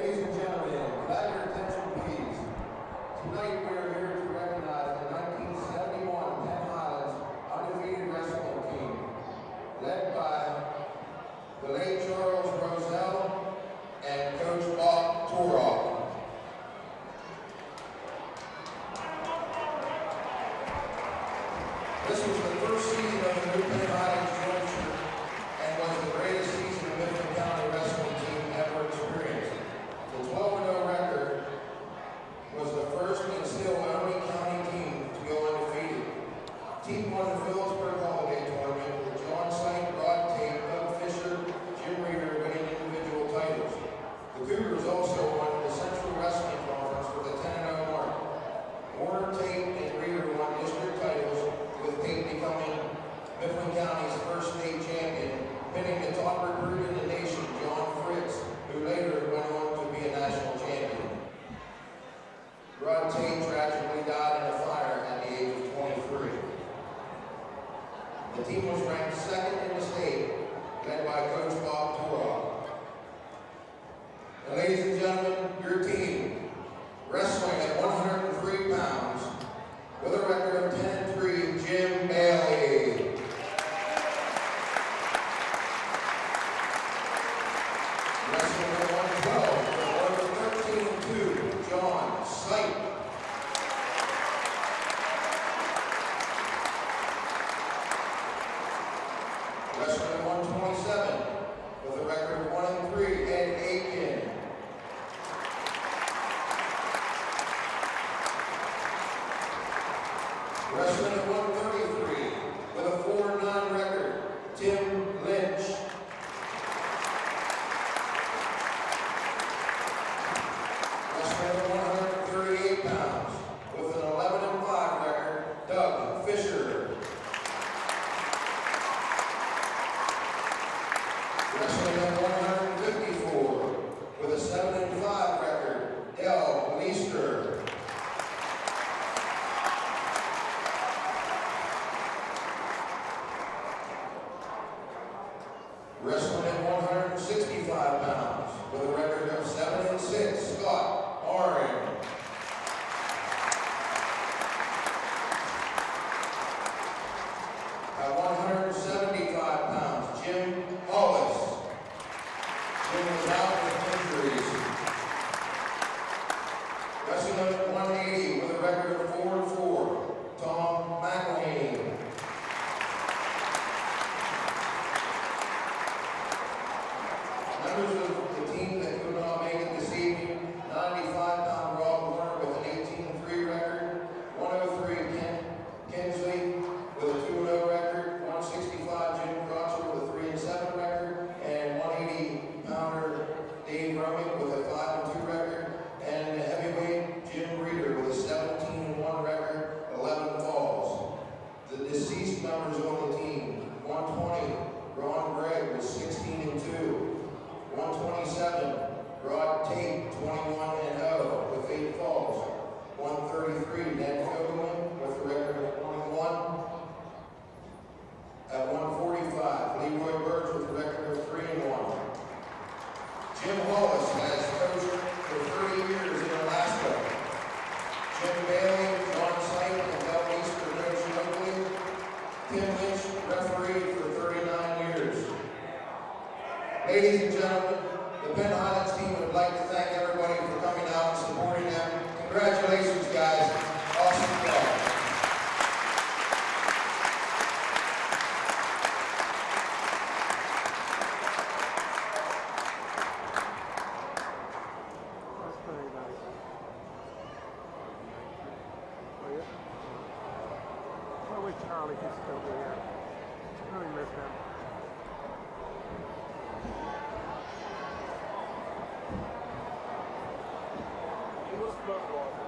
Ladies and gentlemen, could I have your attention, please? Tonight we are here to recognize the 1971 Penn Highlands undefeated wrestling team, led by the late Charles Roselle and Coach Bob Toroff. This was the first season of the new Penn Highlands jointure and was the greatest season the Mifflin County wrestling team ever experienced. The 12-0 record was the first and still only county team to go undefeated. Team won the Phillipsburg Holiday Tournament with John Sight, Rod Tate, Doug Fisher, Jim Reeder winning individual titles. The Cougars also won the Central Wrestling Conference with a 10-0 mark. Warner, Tate, and Reeder won district titles, with Tate becoming Mifflin County's first state champion, pinning the top recruit in the nation, John Fritz, who later went on to be a national champion. Rod Tate tragically died in a fire at the age of 23. The team was ranked second in the state, led by Coach Bob Toroff. And ladies and gentlemen, your team, wrestling at 103 pounds, with a record of 10-3, Jim Bailey. Wrestling at 112, with a record of 13-2, John Sight. Wrestling at 127, with a record of 1-3, Ed Aiken. Wrestling at 133, with a 4-9 record, Tim Lynch. Wrestling at 138 pounds, with an 11-5 record, Doug Fisher. Wrestling at 154, with a 7-5 record, Del Leister. Wrestling at 165 pounds, with a record of 7-6, Scott Oren. At 175 pounds, Jim Hollis. Jim was out with injuries. Wrestling at 180, with a record of 4-4, Tom McElhaney. Members of the team that could not make it this evening, 95-pound Rob Warner with an 18-3 record, 103 Ken Kinsley with a 2-0 record, 165 Jim Crotcher with a 3-7 record, and 180-pounder Dave Roman with a 5-2 record, and heavyweight Jim Reeder with a 17-1 record, 11 falls. The deceased members on the team, 120 Ron Gregg with 16-2. 127, Rod Tate, 21-0 with 8 falls. 133, Ned Fogelman with a record of 21. At 145, Leroy Burge with a record of 3-1. Jim Hollis has coached for 30 years in Alaska. Jim Bailey, John Sight, and Del Leister coached locally. Tim Lynch refereed for 39 years. Ladies and gentlemen, the Penn Highlands team would like to thank everybody for coming out and supporting them. Congratulations, guys. Awesome job. That's very nice. Oh, yeah? I wish Charlie could still be here. I really miss him. He was blood water.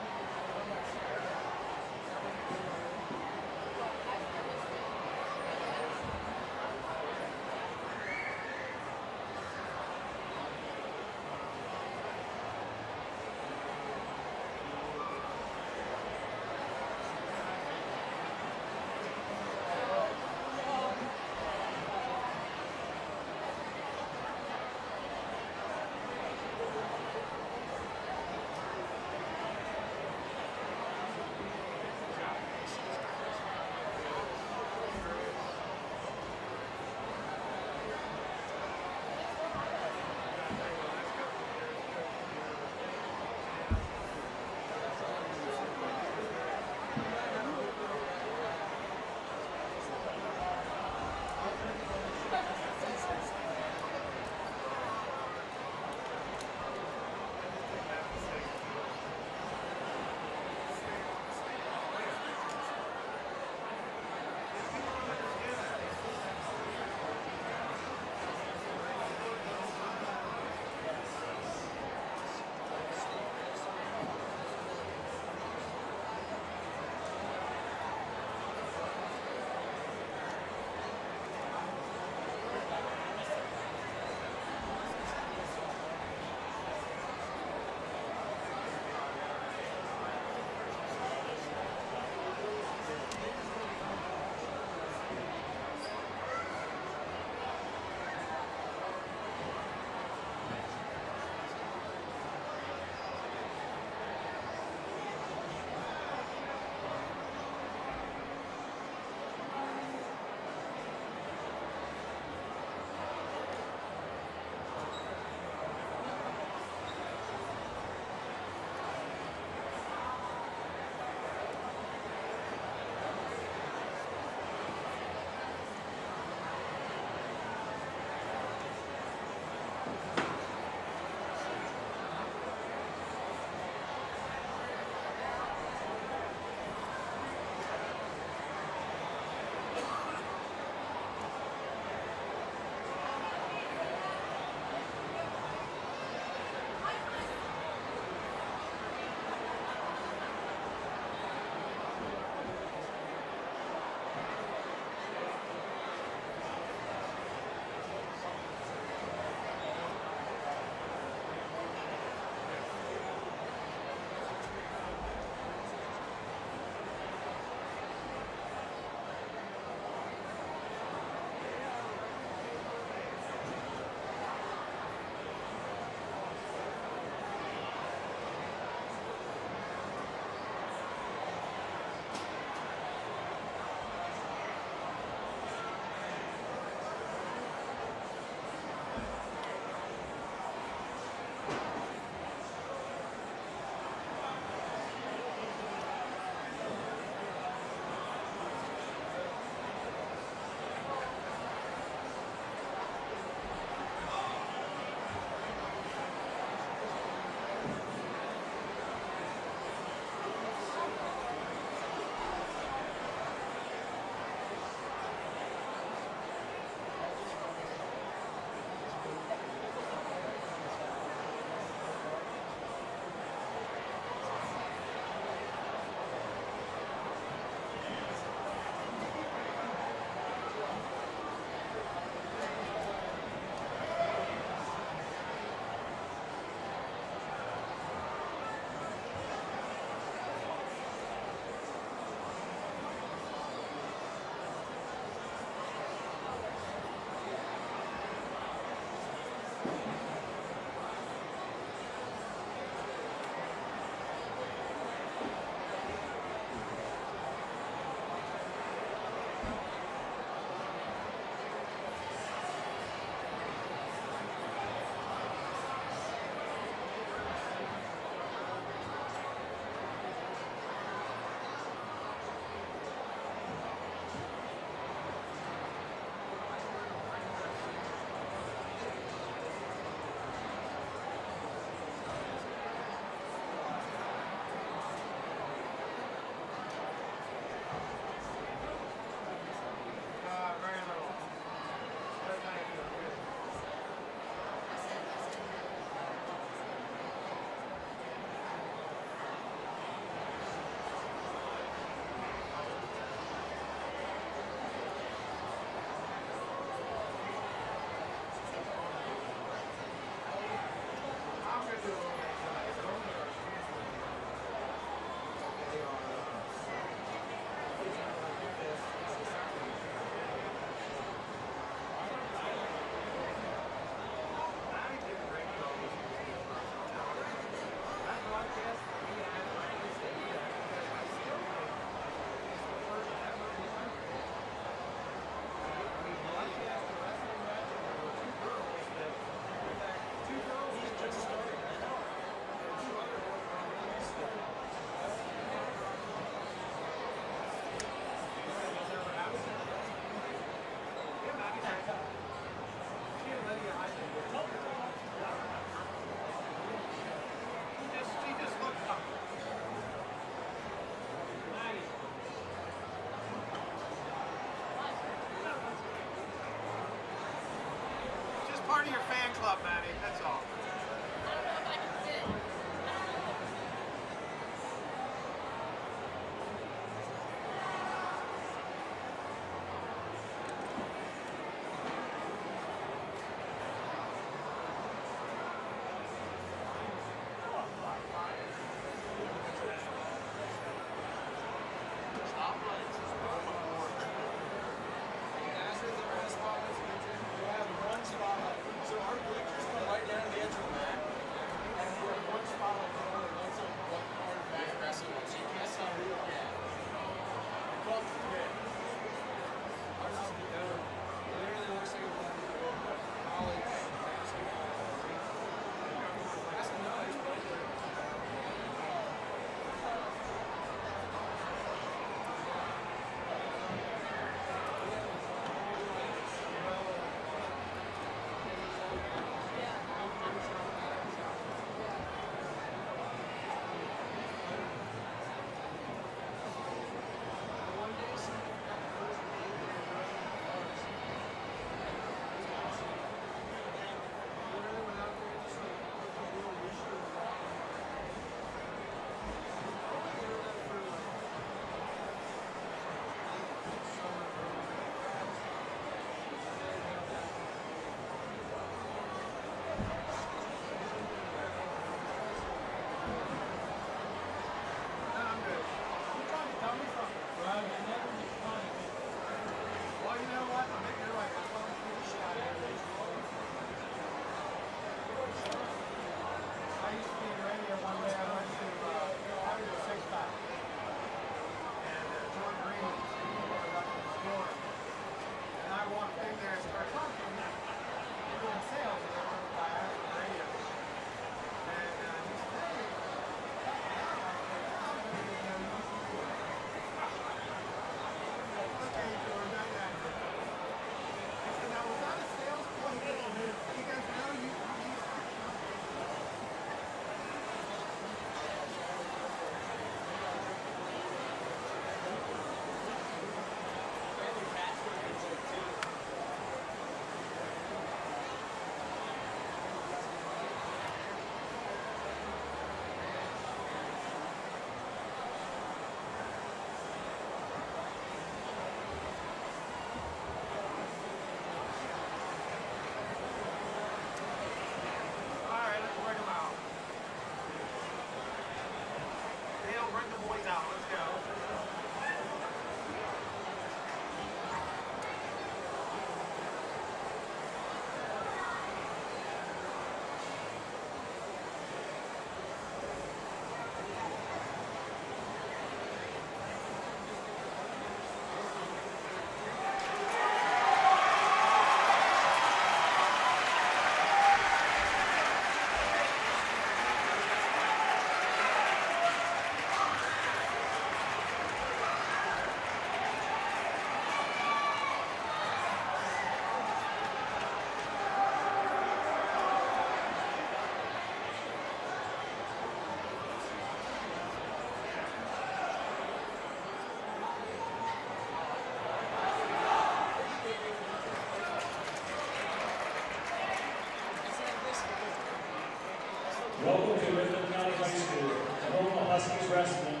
Huskies Wrestling,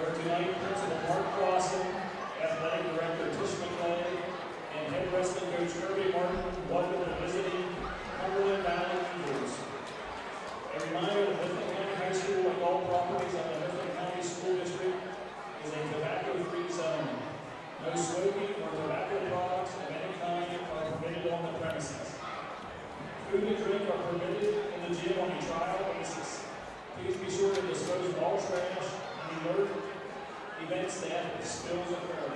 your tonight Principal Mark Clausen, Athletic Director Tish McClay, and Head Wrestling Coach Kirby Martin, welcome to visiting Cumberland Valley Eagles. A reminder that Mifflin County High School, like all properties of the Mifflin County School District, is a tobacco-free zone. No smoking or tobacco products of any kind are permitted on the premises. Food and drink are permitted in the gym on a trial basis. Please be sure to dispose of all trash and alert event staff if spills occur.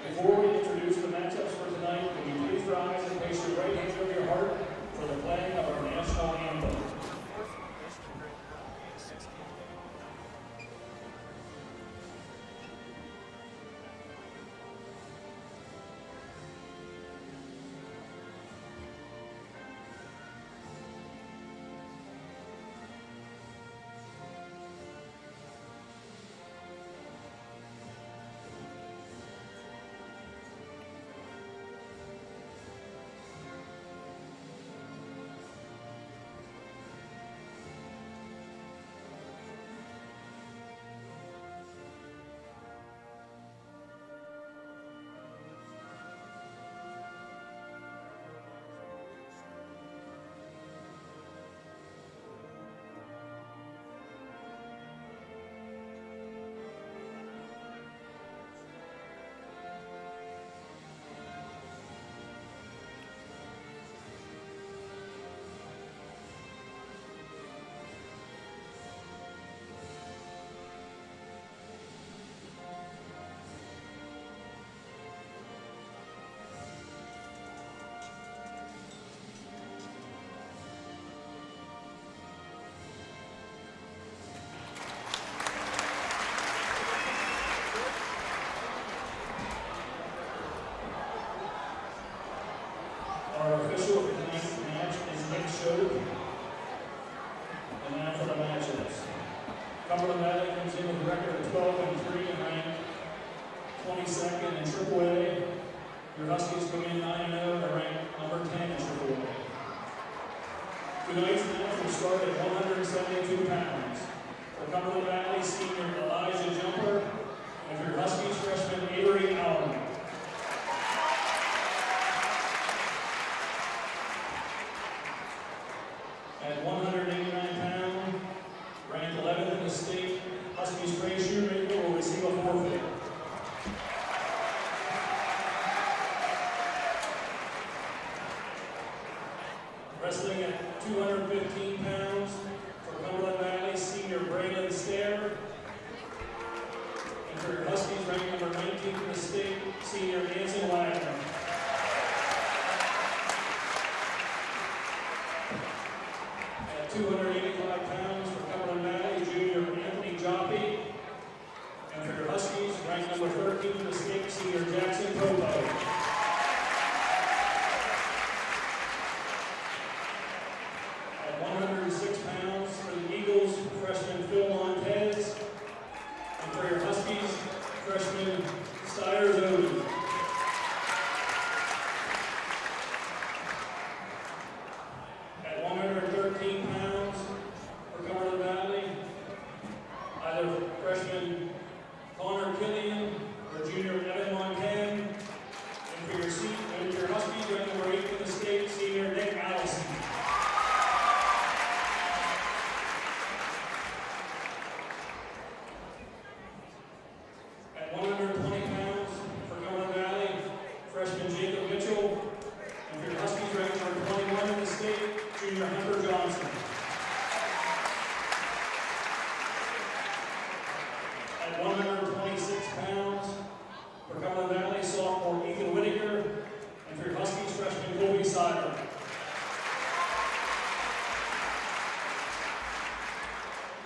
Before we introduce the matchups for tonight, will you please rise and place your right hand over your heart for the playing of our national anthem. Our official for tonight's match is Nick Schoen. And now for the matchups. Cumberland Valley comes in with a record of 12-3 and ranked 22nd in AAA. Your Huskies come in 9-0 and ranked number 10 in AAA. Tonight's match will start at 172 pounds. For Cumberland Valley senior Elijah Jumper, and for your Huskies freshman Avery Allen. At 189 pounds, ranked 11th in the state, Huskies Trey Shoemaker will receive a forfeit. Wrestling at 215 pounds, for Cumberland Valley senior Braylon Stair. And for your Huskies ranked number 19th in the state, senior Anson Wagner. At 285 pounds for Cumberland Valley, junior Anthony Joppy. And for your Huskies, ranked number 13th in the state, senior Jackson Popo. At 106 pounds for the Eagles, freshman Phil Montez. And for your Huskies, freshman Stires Odin. At 113 pounds for Cumberland Valley, either freshman Connor Killian or junior Evan Moncan. And for your Huskies, ranked number 8th in the state, senior Nick Allison. At 120 pounds for Cumberland Valley, freshman Jacob Mitchell. And for your Huskies, ranked number 21 in the state, junior Hunter Johnson. At 126 pounds for Cumberland Valley, sophomore Ethan Whitaker. And for your Huskies, freshman Colby Seiler.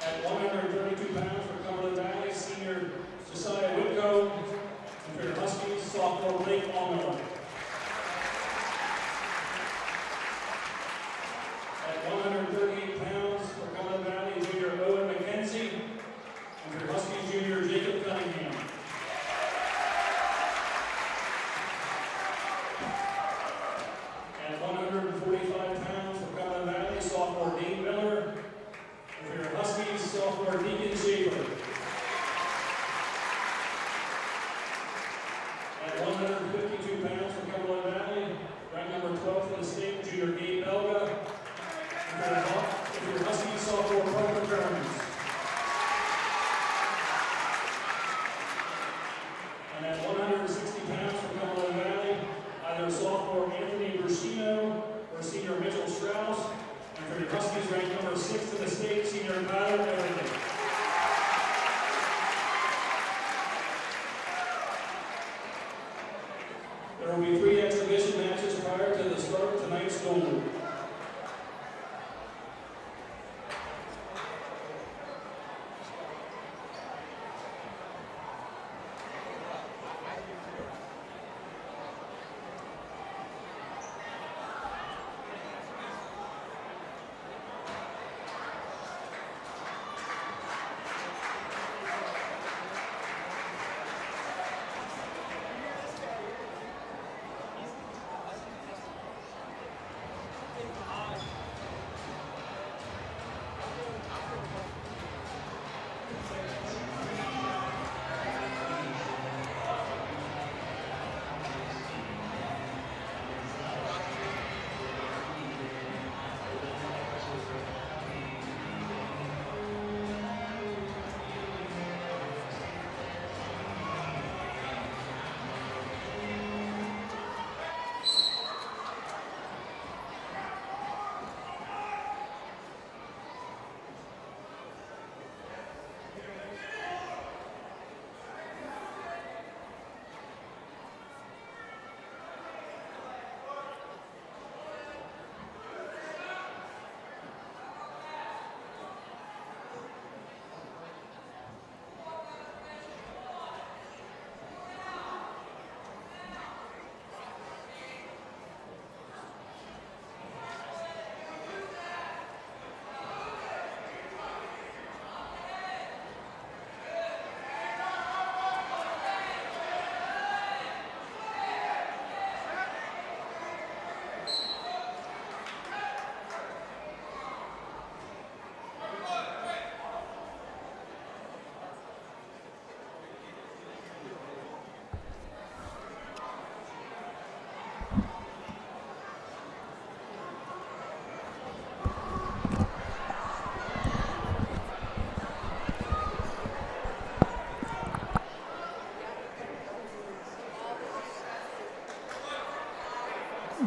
At 132 pounds for Cumberland Valley, senior Josiah Whitco. And for your Huskies, sophomore Blake Almiller. At 138 pounds for Cumberland Valley, junior Owen McKenzie. And for your Huskies, junior Jacob Cunningham. At 100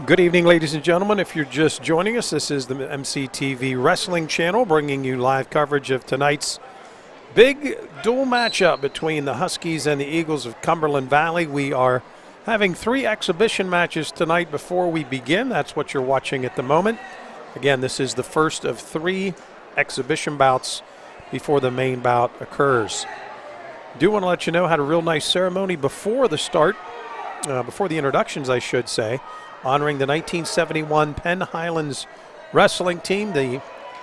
Good evening, ladies and gentlemen. If you're just joining us, this is the MCTV Wrestling Channel bringing you live coverage of tonight's big dual matchup between the Huskies and the Eagles of Cumberland Valley. We are having 3 exhibition matches tonight before we begin. That's what you're watching at the moment. Again, this is the first of 3 exhibition bouts before the main bout occurs. Do want to let you know, had a real nice ceremony before the start, before the introductions, I should say, honoring the 1971 Penn Highlands wrestling team, the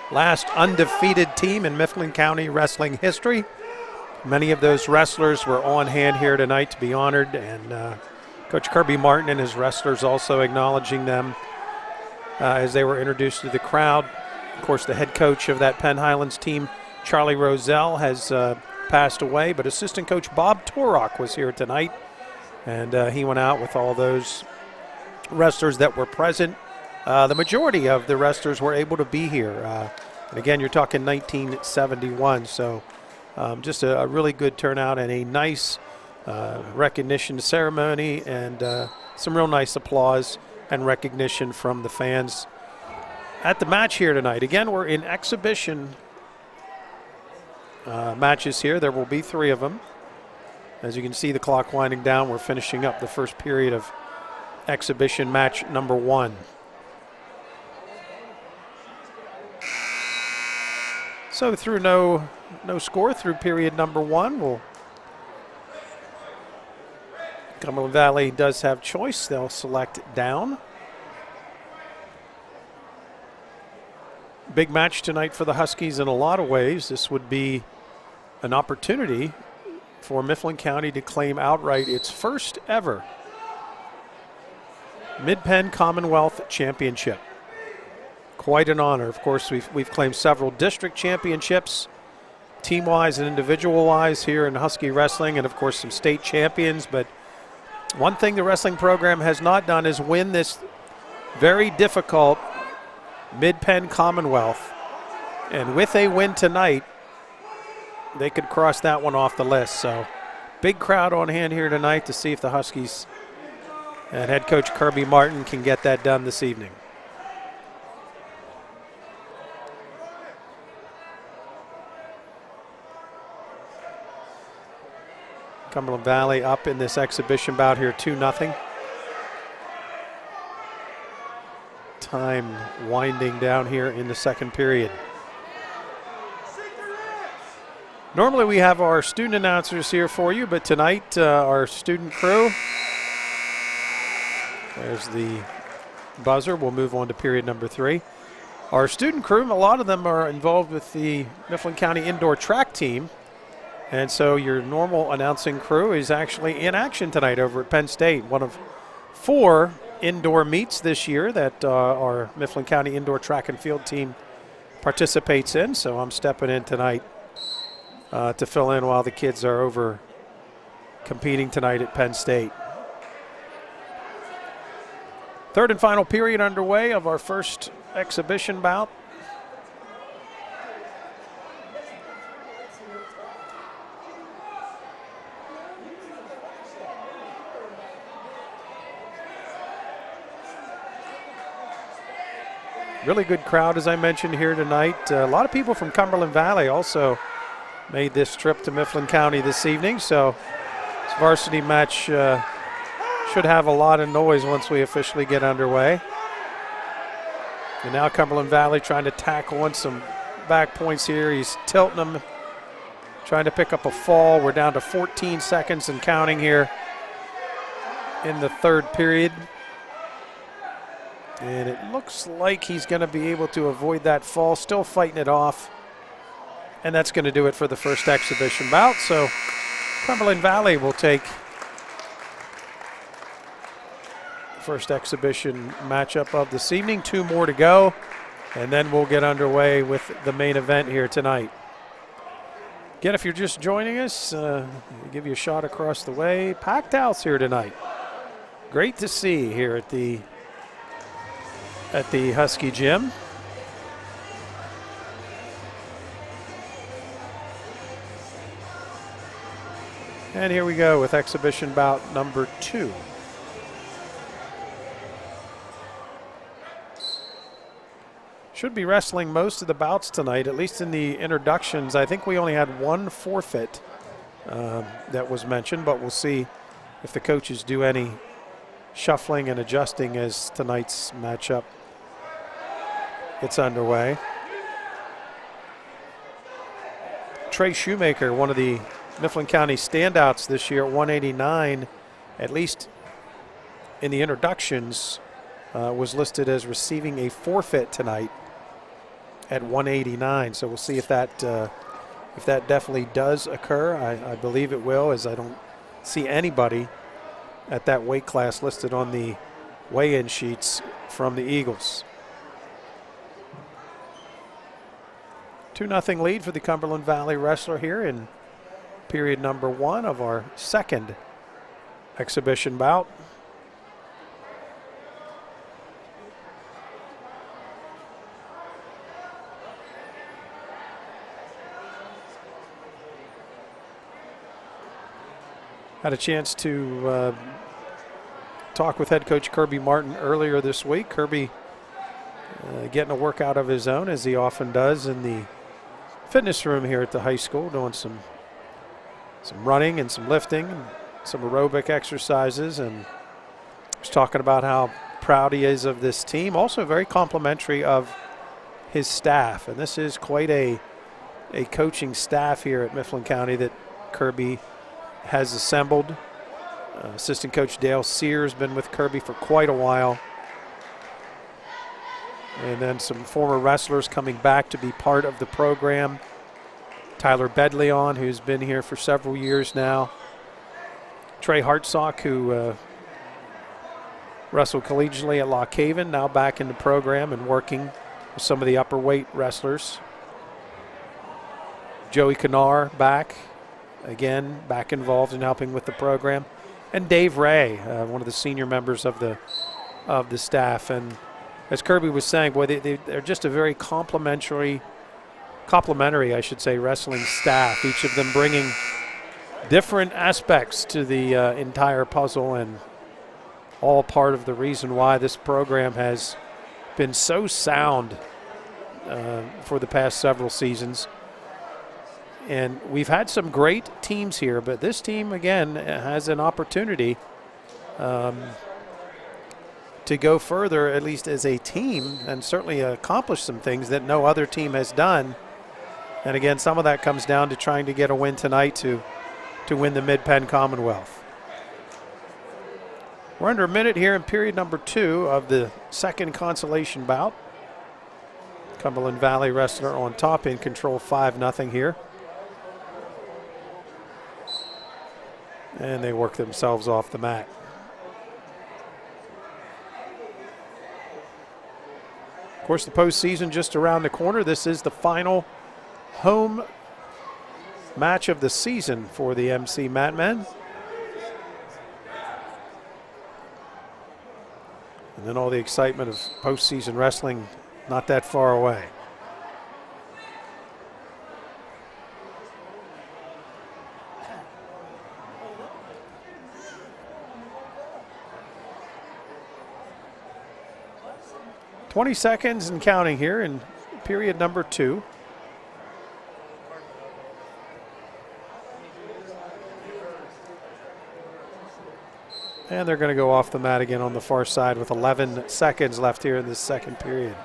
last undefeated team in Mifflin County wrestling history. Many of those wrestlers were on hand here tonight to be honored, and Coach Kirby Martin and his wrestlers also acknowledging them as they were introduced to the crowd. Of course, the head coach of that Penn Highlands team, Charlie Roselle, has passed away, but assistant coach Bob Torok was here tonight, and he went out with all those wrestlers that were present. The majority of the wrestlers were able to be here. And again, you're talking 1971, so just a really good turnout and a nice recognition ceremony, and some real nice applause and recognition from the fans at the match here tonight. Again, we're in exhibition matches here. There will be 3 of them. As you can see the clock winding down, we're finishing up the first period of exhibition match number 1. So through no score through period number 1, Cumberland Valley does have choice. They'll select down. Big match tonight for the Huskies in a lot of ways. This would be an opportunity for Mifflin County to claim outright its first ever Mid-Penn Commonwealth Championship. Quite an honor. Of course, we've claimed several district championships, team-wise and individual-wise here in Husky wrestling, and of course some state champions. But one thing the wrestling program has not done is win this very difficult Mid-Penn Commonwealth. And with a win tonight, they could cross that one off the list. So big crowd on hand here tonight to see if the Huskies and head coach Kirby Martin can get that done this evening. Cumberland Valley up in this exhibition bout here 2-0. Time winding down here in the second period. Normally we have our student announcers here for you, but tonight our student crew. There's the buzzer. We'll move on to period number 3. Our student crew, a lot of them are involved with the Mifflin County indoor track team. And so your normal announcing crew is actually in action tonight over at Penn State. One of 4 indoor meets this year that our Mifflin County indoor track and field team participates in. So I'm stepping in tonight to fill in while the kids are over competing tonight at Penn State. Third and final period underway of our first exhibition bout. Really good crowd, as I mentioned, here tonight. A lot of people from Cumberland Valley also made this trip to Mifflin County this evening, so this varsity match should have a lot of noise once we officially get underway. And now Cumberland Valley trying to tack on some back points here. He's tilting them, trying to pick up a fall. We're down to 14 seconds and counting here in the third period. And it looks like he's going to be able to avoid that fall, still fighting it off. And that's going to do it for the first exhibition bout. So Cumberland Valley will take first exhibition matchup of this evening. 2 more to go, and then we'll get underway with the main event here tonight. Again, if you're just joining us, give you a shot across the way. Packed house here tonight. Great to see here at the Husky Gym. And here we go with exhibition bout number 2. should be wrestling most of the bouts tonight, at least in the introductions. I think we only had one forfeit that was mentioned, but we'll see if the coaches do any shuffling and adjusting as tonight's matchup gets underway. Trey Shoemaker, one of the Mifflin County standouts this year at 189, at least in the introductions, was listed as receiving a forfeit tonight at 189. So we'll see if that definitely does occur. I believe it will, as I don't see anybody at that weight class listed on the weigh-in sheets from the Eagles. 2-0 lead for the Cumberland Valley Wrestler here in period number 1 of our second exhibition bout. Had a chance to talk with head coach Kirby Martin earlier this week. Kirby getting a workout of his own, as he often does, in the fitness room here at the high school, doing some running and some lifting and some aerobic exercises, and was talking about how proud he is of this team. Also very complimentary of his staff, and this is quite a coaching staff here at Mifflin County that Kirby has assembled. Assistant coach Dale Sears been with Kirby for quite a while. And then some former wrestlers coming back to be part of the program. Tyler Bedleon, who's been here for several years now. Trey Hartsock, who wrestled collegiately at Lock Haven, now back in the program and working with some of the upper weight wrestlers. Joey Canar back. Again, back involved in helping with the program. And Dave Ray, one of the senior members of the staff. And as Kirby was saying, boy, they're just a very complimentary, I should say, wrestling staff, each of them bringing different aspects to the entire puzzle, and all part of the reason why this program has been so sound for the past several seasons. And we've had some great teams here, but this team, again, has an opportunity to go further, at least as a team, and certainly accomplish some things that no other team has done. And again, some of that comes down to trying to get a win tonight to win the Mid-Penn Commonwealth. We're under a minute here in period number 2 of the second consolation bout. Cumberland Valley Wrestler on top, in control 5-0 here. And they work themselves off the mat. Of course, the postseason just around the corner. This is the final home match of the season for the MC Matmen. And then all the excitement of postseason wrestling not that far away. .20 seconds and counting here in period number 2. And they're going to go off the mat again on the far side with 11 seconds left here in this second period.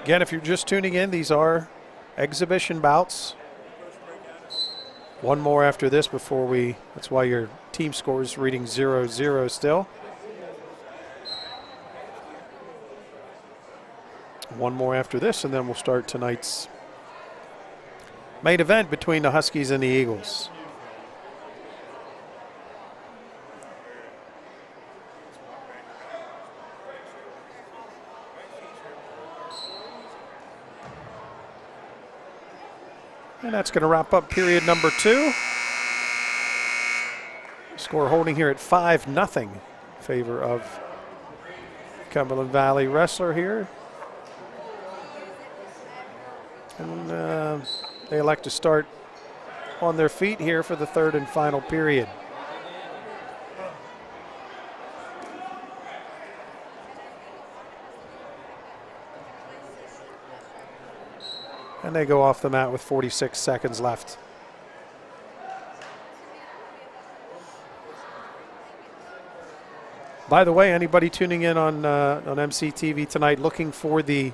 Again, if you're just tuning in, these are exhibition bouts. One more after this before that's why your team score is reading 0-0 still. One more after this, and then we'll start tonight's main event between the Huskies and the Eagles. And that's going to wrap up period number 2. Score holding here at 5-0 in favor of Cumberland Valley Wrestler here. And they elect to start on their feet here for the third and final period. And they go off the mat with 46 seconds left. By the way, anybody tuning in on MCTV tonight looking for the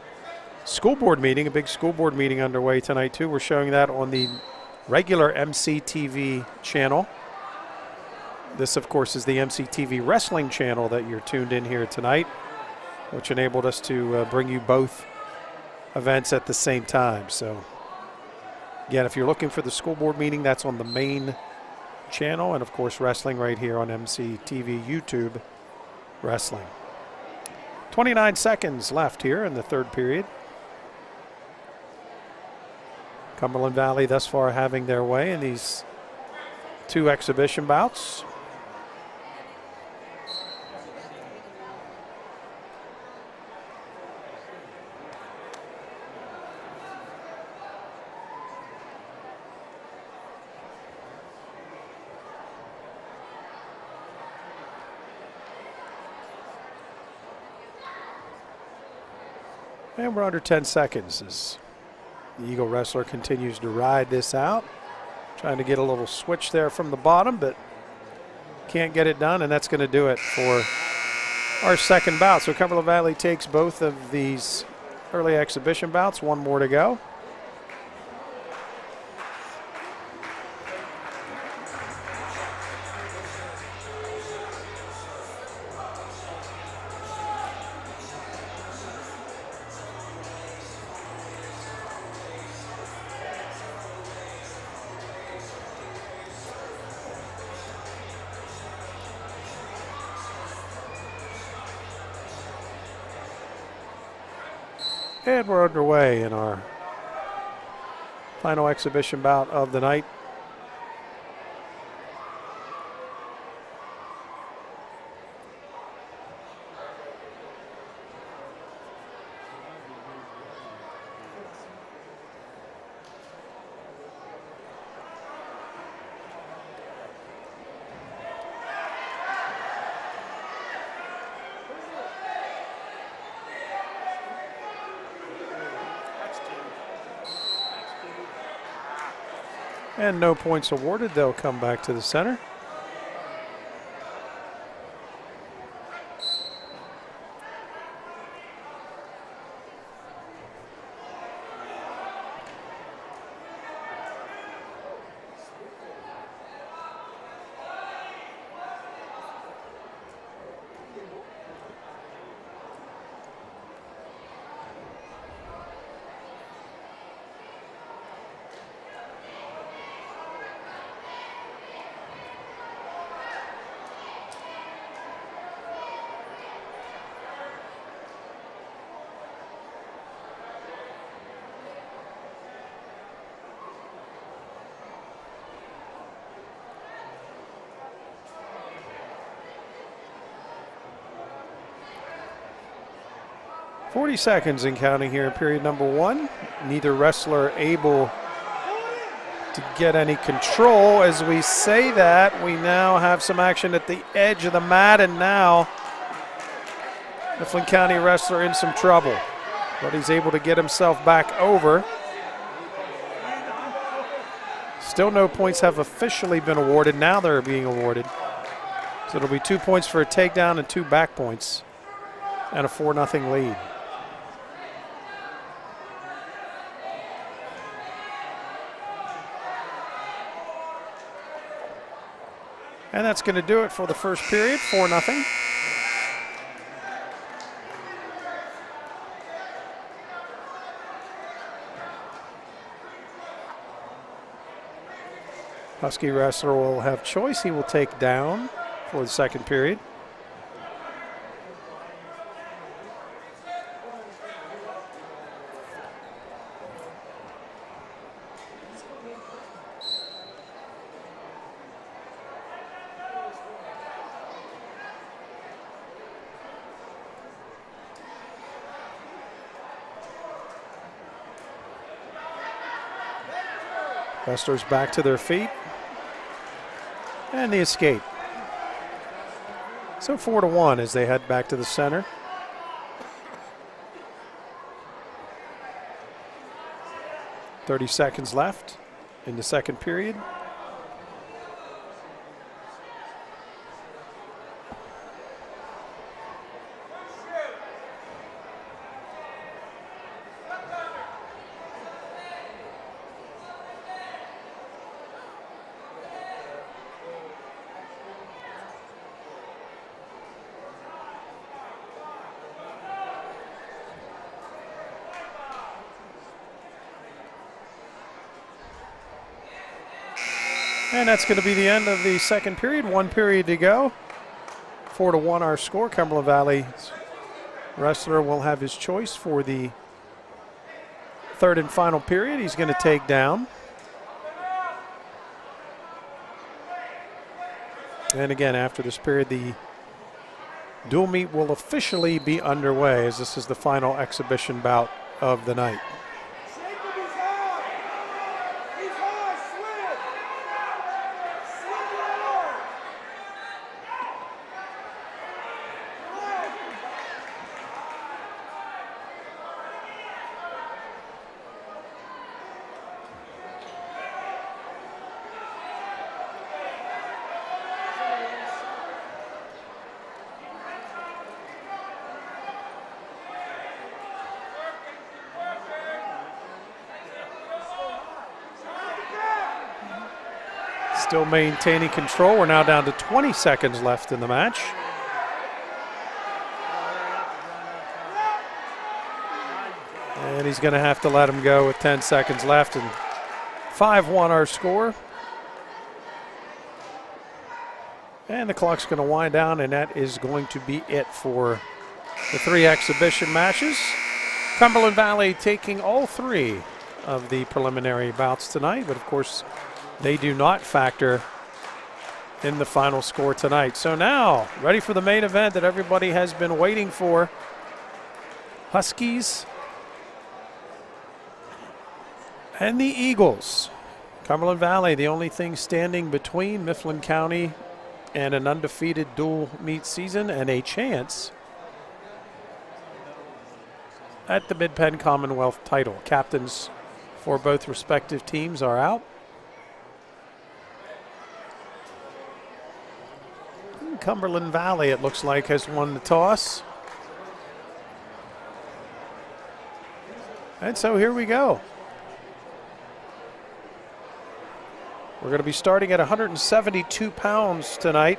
school board meeting, a big school board meeting underway tonight too. We're showing that on the regular MCTV channel. This, of course, is the MCTV wrestling channel that you're tuned in here tonight, which enabled us to bring you both events at the same time. So again, if you're looking for the school board meeting, that's on the main channel, and of course wrestling right here on MCTV YouTube wrestling. 29 seconds left here in the third period. Cumberland Valley thus far having their way in these two exhibition bouts. And we're under 10 seconds as the Eagle wrestler continues to ride this out. Trying to get a little switch there from the bottom, but can't get it done, and that's going to do it for our second bout. So Cumberland Valley takes both of these early exhibition bouts. One more to go. And we're underway in our final exhibition bout of the night. And no points awarded. They'll come back to the center. .40 seconds and counting here in period number one. Neither wrestler able to get any control. As we say that, we now have some action at the edge of the mat, and now Mifflin County wrestler in some trouble. But he's able to get himself back over. Still no points have officially been awarded. Now they're being awarded. So it'll be 2 points for a takedown and 2 back points and a 4-0 lead. And that's going to do it for the first period, 4-0. Husky wrestler will have choice. He will take down for the second period. Wrestlers back to their feet. And the escape. So 4-1 as they head back to the center. .30 seconds left in the second period. And that's going to be the end of the second period. 1 period to go. 4-1 our score. Cumberland Valley wrestler will have his choice for the third and final period. He's going to take down. And again, after this period, the dual meet will officially be underway as this is the final exhibition bout of the night. Still maintaining control. We're now down to 20 seconds left in the match. And he's going to have to let him go with 10 seconds left. And 5-1 our score. And the clock's going to wind down, and that is going to be it for the 3 exhibition matches. Cumberland Valley taking all 3 of the preliminary bouts tonight, but of course they do not factor in the final score tonight. So now, ready for the main event that everybody has been waiting for. Huskies and the Eagles. Cumberland Valley, the only thing standing between Mifflin County and an undefeated dual meet season and a chance at the Mid-Penn Commonwealth title. Captains for both respective teams are out. Cumberland Valley, it looks like, has won the toss. And so here we go. We're going to be starting at 172 pounds tonight.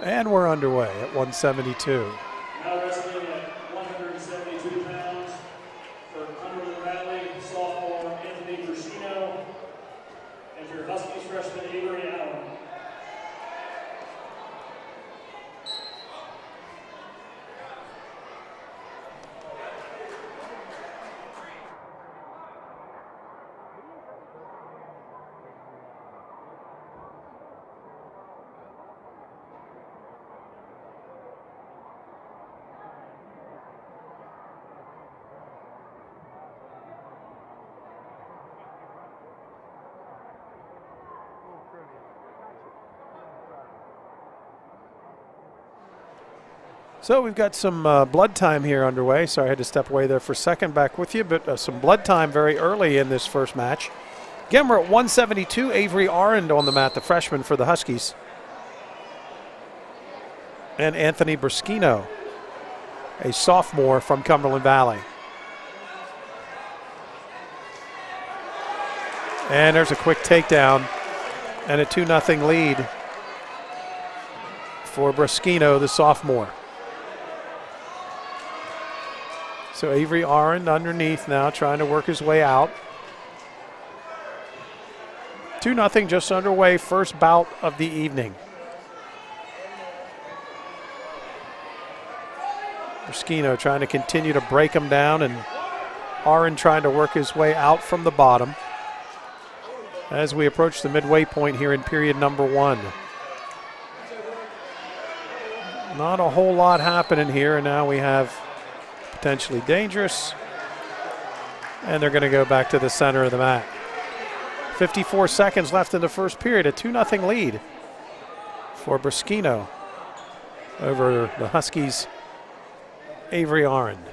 And we're underway at 172. Now wrestling at 172 pounds for Cumberland Valley sophomore Anthony Brusino and for Huskies freshman Avery Allen. So we've got some blood time here underway. Sorry, I had to step away there for a second. Back with you, but some blood time very early in this first match. Again, we're at 172. Avery Arend on the mat, the freshman for the Huskies. And Anthony Bruschino, a sophomore from Cumberland Valley. And there's a quick takedown and a 2-0 lead for Bruschino, the sophomore. So Avery Arend underneath now, trying to work his way out. 2-0 just underway, first bout of the evening. Briskino trying to continue to break him down, and Aaron trying to work his way out from the bottom as we approach the midway point here in period number 1. Not a whole lot happening here, and now we have potentially dangerous, and they're going to go back to the center of the mat. 54 seconds left in the first period, a 2-0 lead for Briskino over the Huskies' Avery Arend.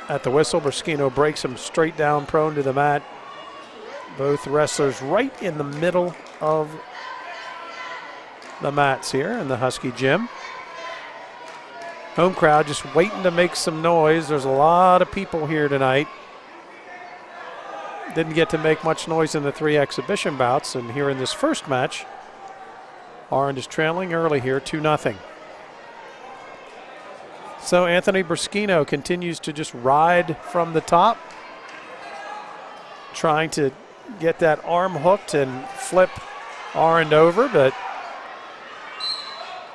At the whistle, Briskino breaks him straight down, prone to the mat. Both wrestlers right in the middle of the mats here in the Husky gym. Home crowd just waiting to make some noise. There's a lot of people here tonight. Didn't get to make much noise in the 3 exhibition bouts, and here in this first match, Arend is trailing early here, 2-0. So Anthony Briskino continues to just ride from the top, trying to get that arm hooked and flip Arend over,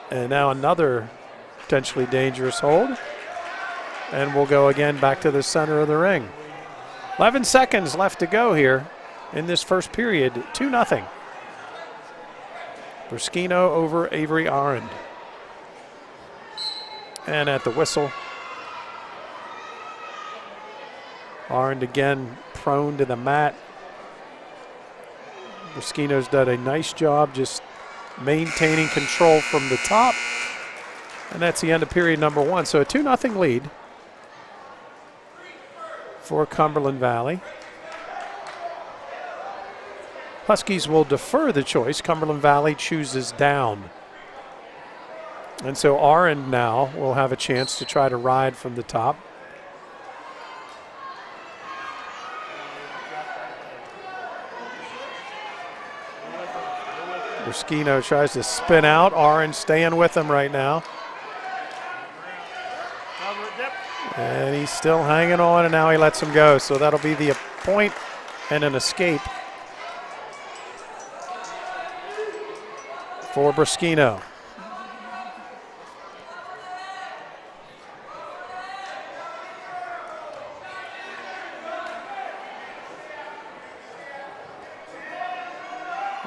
and now another potentially dangerous hold. And we'll go again back to the center of the ring. 11 seconds left to go here in this first period, 2-0. Briskino over Avery Arend. And at the whistle, Arend again prone to the mat. Briskino's done a nice job just maintaining control from the top. And that's the end of period number 1. So a 2-0 lead for Cumberland Valley. Huskies will defer the choice. Cumberland Valley chooses down. And so Arend now will have a chance to try to ride from the top. Briskino tries to spin out. Arend staying with him right now. And he's still hanging on, and now he lets him go. So that'll be the point and an escape for Briskino.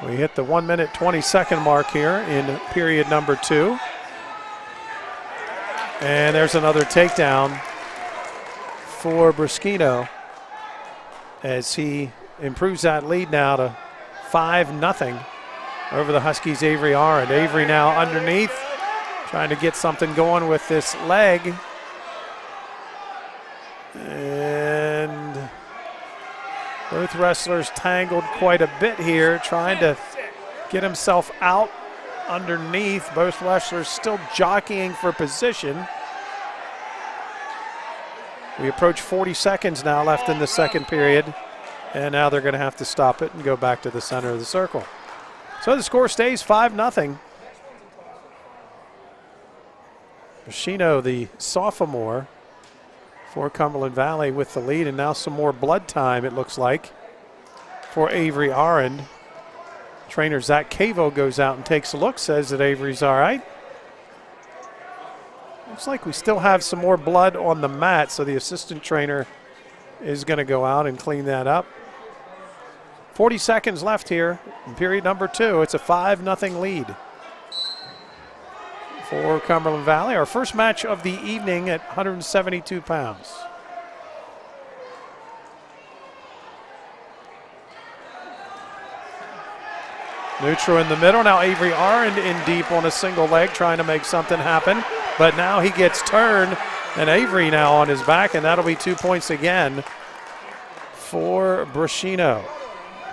We hit the 1-minute 20-second mark here in period number 2. And there's another takedown for Briskino as he improves that lead now to 5-0 over the Huskies' Avery Arend. Avery now underneath, trying to get something going with this leg. And both wrestlers tangled quite a bit here, trying to get himself out underneath. Both wrestlers still jockeying for position. We approach 40 seconds now left in the second period, and now they're going to have to stop it and go back to the center of the circle. So the score stays 5-0. Briskino, the sophomore for Cumberland Valley, with the lead, and now some more blood time, it looks like, for Avery Arend. Trainer Zach Cavo goes out and takes a look, says that Avery's all right. Looks like we still have some more blood on the mat, so the assistant trainer is going to go out and clean that up. 40 seconds left here in period number 2. It's a 5-0 lead for Cumberland Valley. Our first match of the evening at 172 pounds. Neutral in the middle. Now Avery Arend in deep on a single leg, trying to make something happen. But now he gets turned, and Avery now on his back, and that'll be 2 points again for Briskino.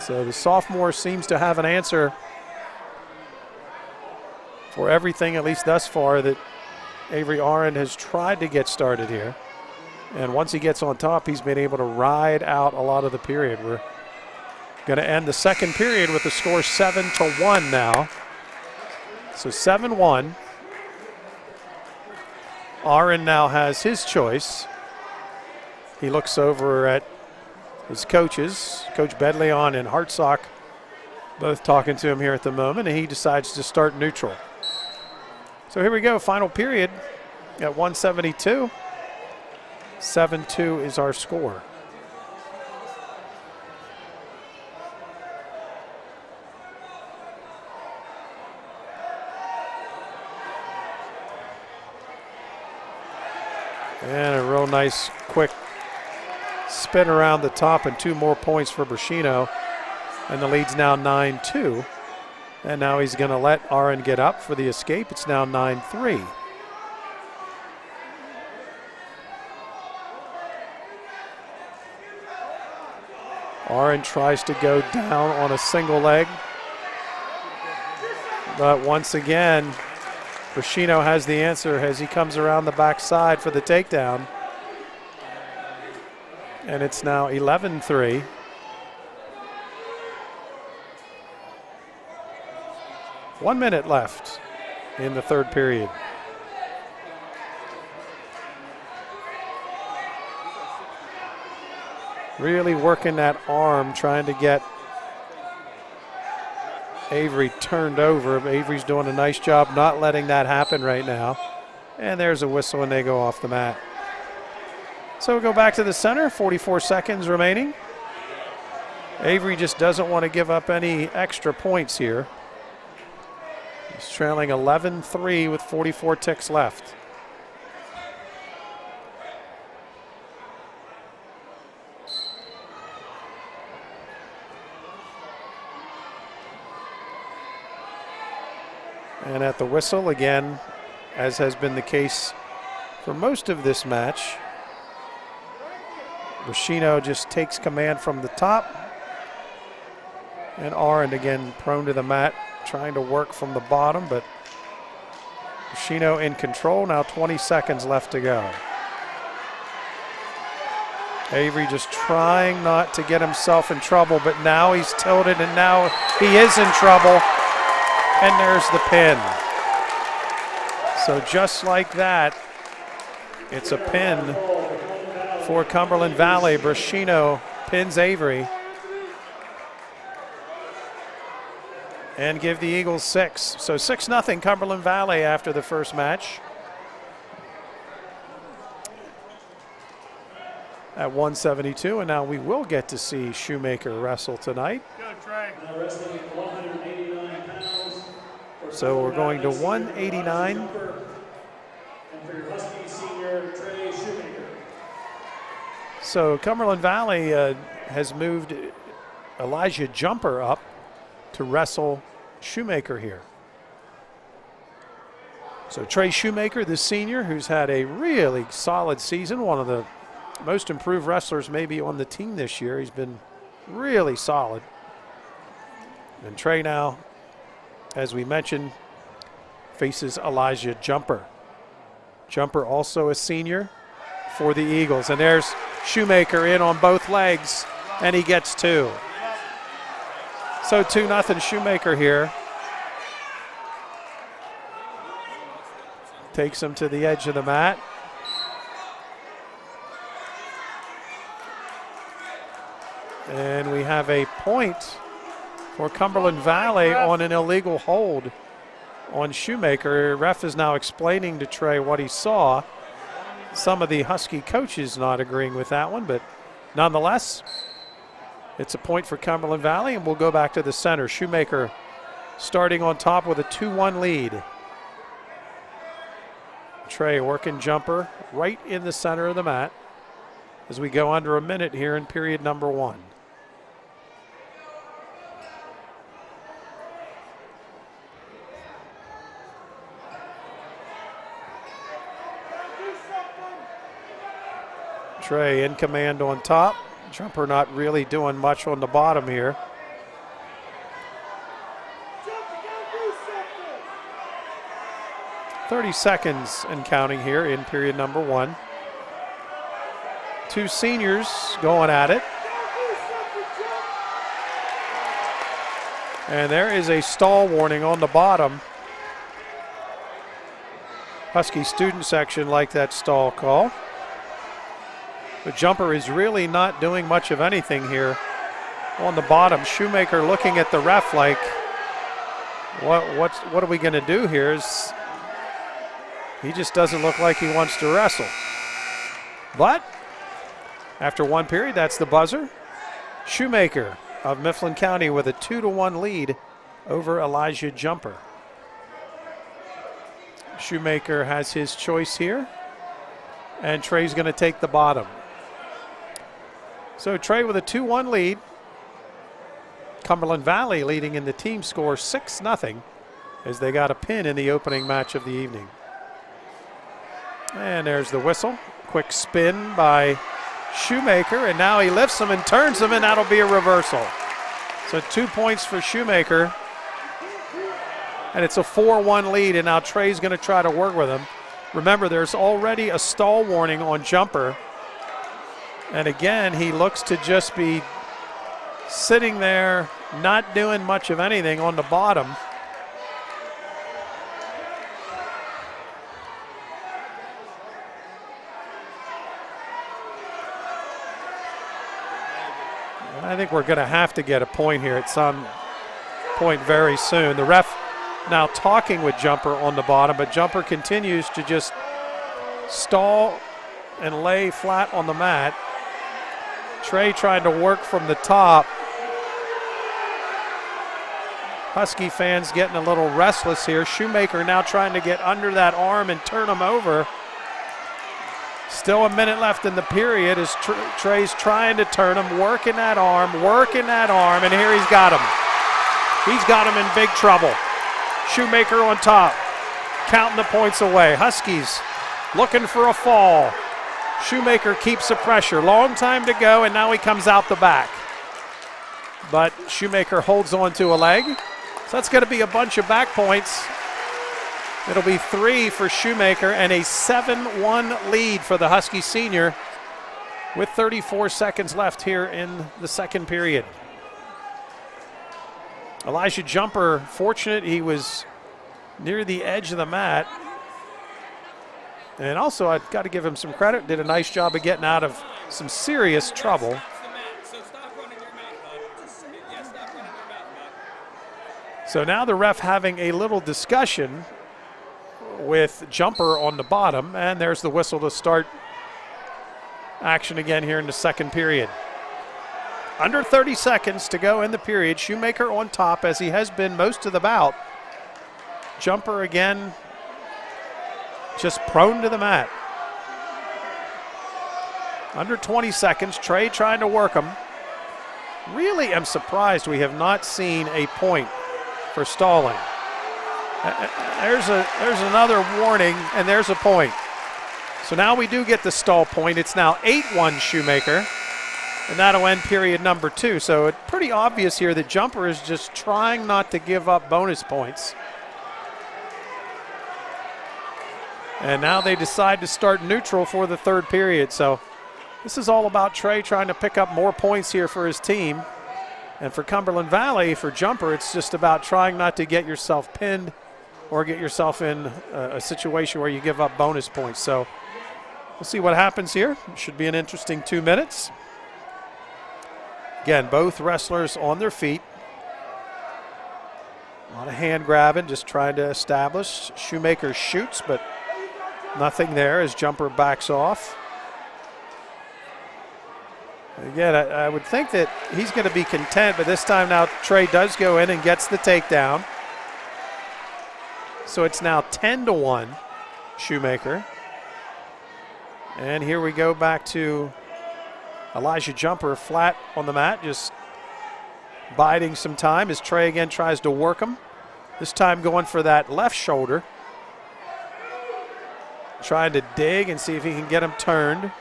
So the sophomore seems to have an answer for everything, at least thus far, that Avery Arend has tried to get started here. And once he gets on top, he's been able to ride out a lot of the period. We're going to end the second period with the score 7-1 now. So 7-1. Arend now has his choice. He looks over at his coaches, Coach Bedleon and Hartsock, both talking to him here at the moment, and he decides to start neutral. So here we go, final period at 172. 7-2 is our score. And a real nice quick spin around the top and 2 more points for Brashino. And the lead's now 9-2. And now he's going to let Aaron get up for the escape. It's now 9-3. Aaron tries to go down on a single leg. But once again, Brashino has the answer as he comes around the backside for the takedown. And it's now 11-3. One minute left in the third period. Really working that arm, trying to get Avery turned over. Avery's doing a nice job not letting that happen right now. And there's a whistle and they go off the mat. So we'll go back to the center, 44 seconds remaining. Avery just doesn't want to give up any extra points here. He's trailing 11-3 with 44 ticks left. And at the whistle, again, as has been the case for most of this match, Brashino just takes command from the top. And Aaron again prone to the mat, trying to work from the bottom, but Brashino in control. Now 20 seconds left to go. Avery just trying not to get himself in trouble, but now he's tilted and now he is in trouble. And there's the pin. So just like that, it's a pin for Cumberland Valley. Brashino pins Avery. And give the Eagles 6. So 6-0 Cumberland Valley after the first match. At 172, and now we will get to see Shoemaker wrestle tonight. Now wrestling at 189 pounds. So we're going to 189. And for your Husky senior, Trey Shoemaker. So Cumberland Valley has moved Elijah Jumper up to wrestle Shoemaker here. So Trey Shoemaker, the senior, who's had a really solid season, one of the most improved wrestlers maybe on the team this year. He's been really solid. And Trey now, as we mentioned, faces Elijah Jumper. Jumper also a senior for the Eagles. And there's Shoemaker in on both legs, and he gets 2. So 2-0 Shoemaker here. Takes him to the edge of the mat. And we have a point for Cumberland Valley on an illegal hold on Shoemaker. Ref is now explaining to Trey what he saw. Some of the Husky coaches not agreeing with that one, but nonetheless, it's a point for Cumberland Valley, and we'll go back to the center. Shoemaker starting on top with a 2-1 lead. Trey working Jumper right in the center of the mat as we go under a minute here in period number 1. Trey in command on top. Jumper not really doing much on the bottom here. "30 seconds and counting here in period number 1. 2 seniors going at it. And there is a stall warning on the bottom. Husky student section like that stall call. But Jumper is really not doing much of anything here on the bottom. Shoemaker looking at the ref like, what are we going to do here? He just doesn't look like he wants to wrestle. But after one period, that's the buzzer. Shoemaker of Mifflin County with a 2-1 lead over Elijah Jumper. Shoemaker has his choice here, and Trey's going to take the bottom. So Trey with a 2-1 lead. Cumberland Valley leading in the team score 6-0 as they got a pin in the opening match of the evening. And there's the whistle. Quick spin by Shoemaker, and now he lifts him and turns him, and that'll be a reversal. So 2 points for Shoemaker. And it's a 4-1 lead, and now Trey's going to try to work with him. Remember, there's already a stall warning on Jumper. And again, he looks to just be sitting there, not doing much of anything on the bottom. I think we're going to have to get a point here at some point very soon. The ref now talking with Jumper on the bottom, but Jumper continues to just stall and lay flat on the mat. Trey trying to work from the top. Husky fans getting a little restless here. Shoemaker now trying to get under that arm and turn him over. Still a minute left in the period as Trey's trying to turn him, working that arm, and here he's got him. He's got him in big trouble. Shoemaker on top, counting the points away. Huskies looking for a fall. Shoemaker keeps the pressure. Long time to go, and now he comes out the back. But Shoemaker holds on to a leg. So that's going to be a bunch of back points. It'll be 3 for Shoemaker and a 7-1 lead for the Husky senior with 34 seconds left here in the second period. Elijah Jumper, fortunate he was near the edge of the mat. And also, I've got to give him some credit, did a nice job of getting out of some serious trouble. So now the ref having a little discussion with Jumper on the bottom, and there's the whistle to start action again here in the second period. Under 30 seconds to go in the period. Shoemaker on top as he has been most of the bout. Jumper again just prone to the mat. Under 20 seconds, Trey trying to work him. Really am surprised we have not seen a point for stalling. There's another warning, and there's a point. So now we do get the stall point. It's now 8-1 Shoemaker, and that'll end period number 2. So it's pretty obvious here that Jumper is just trying not to give up bonus points. And now they decide to start neutral for the third period. So this is all about Trey trying to pick up more points here for his team. And for Cumberland Valley, for Jumper, it's just about trying not to get yourself pinned or get yourself in a situation where you give up bonus points. So we'll see what happens here. It should be an interesting 2 minutes. Again, both wrestlers on their feet. A lot of hand grabbing, just trying to establish. Shoemaker shoots, but nothing there as Jumper backs off. Again, I would think that he's going to be content, but this time now Trey does go in and gets the takedown. So it's now 10-1 Shoemaker. And here we go back to Elijah Jumper flat on the mat, just biding some time as Trey again tries to work him. This time going for that left shoulder. Trying to dig and see if he can get him turned.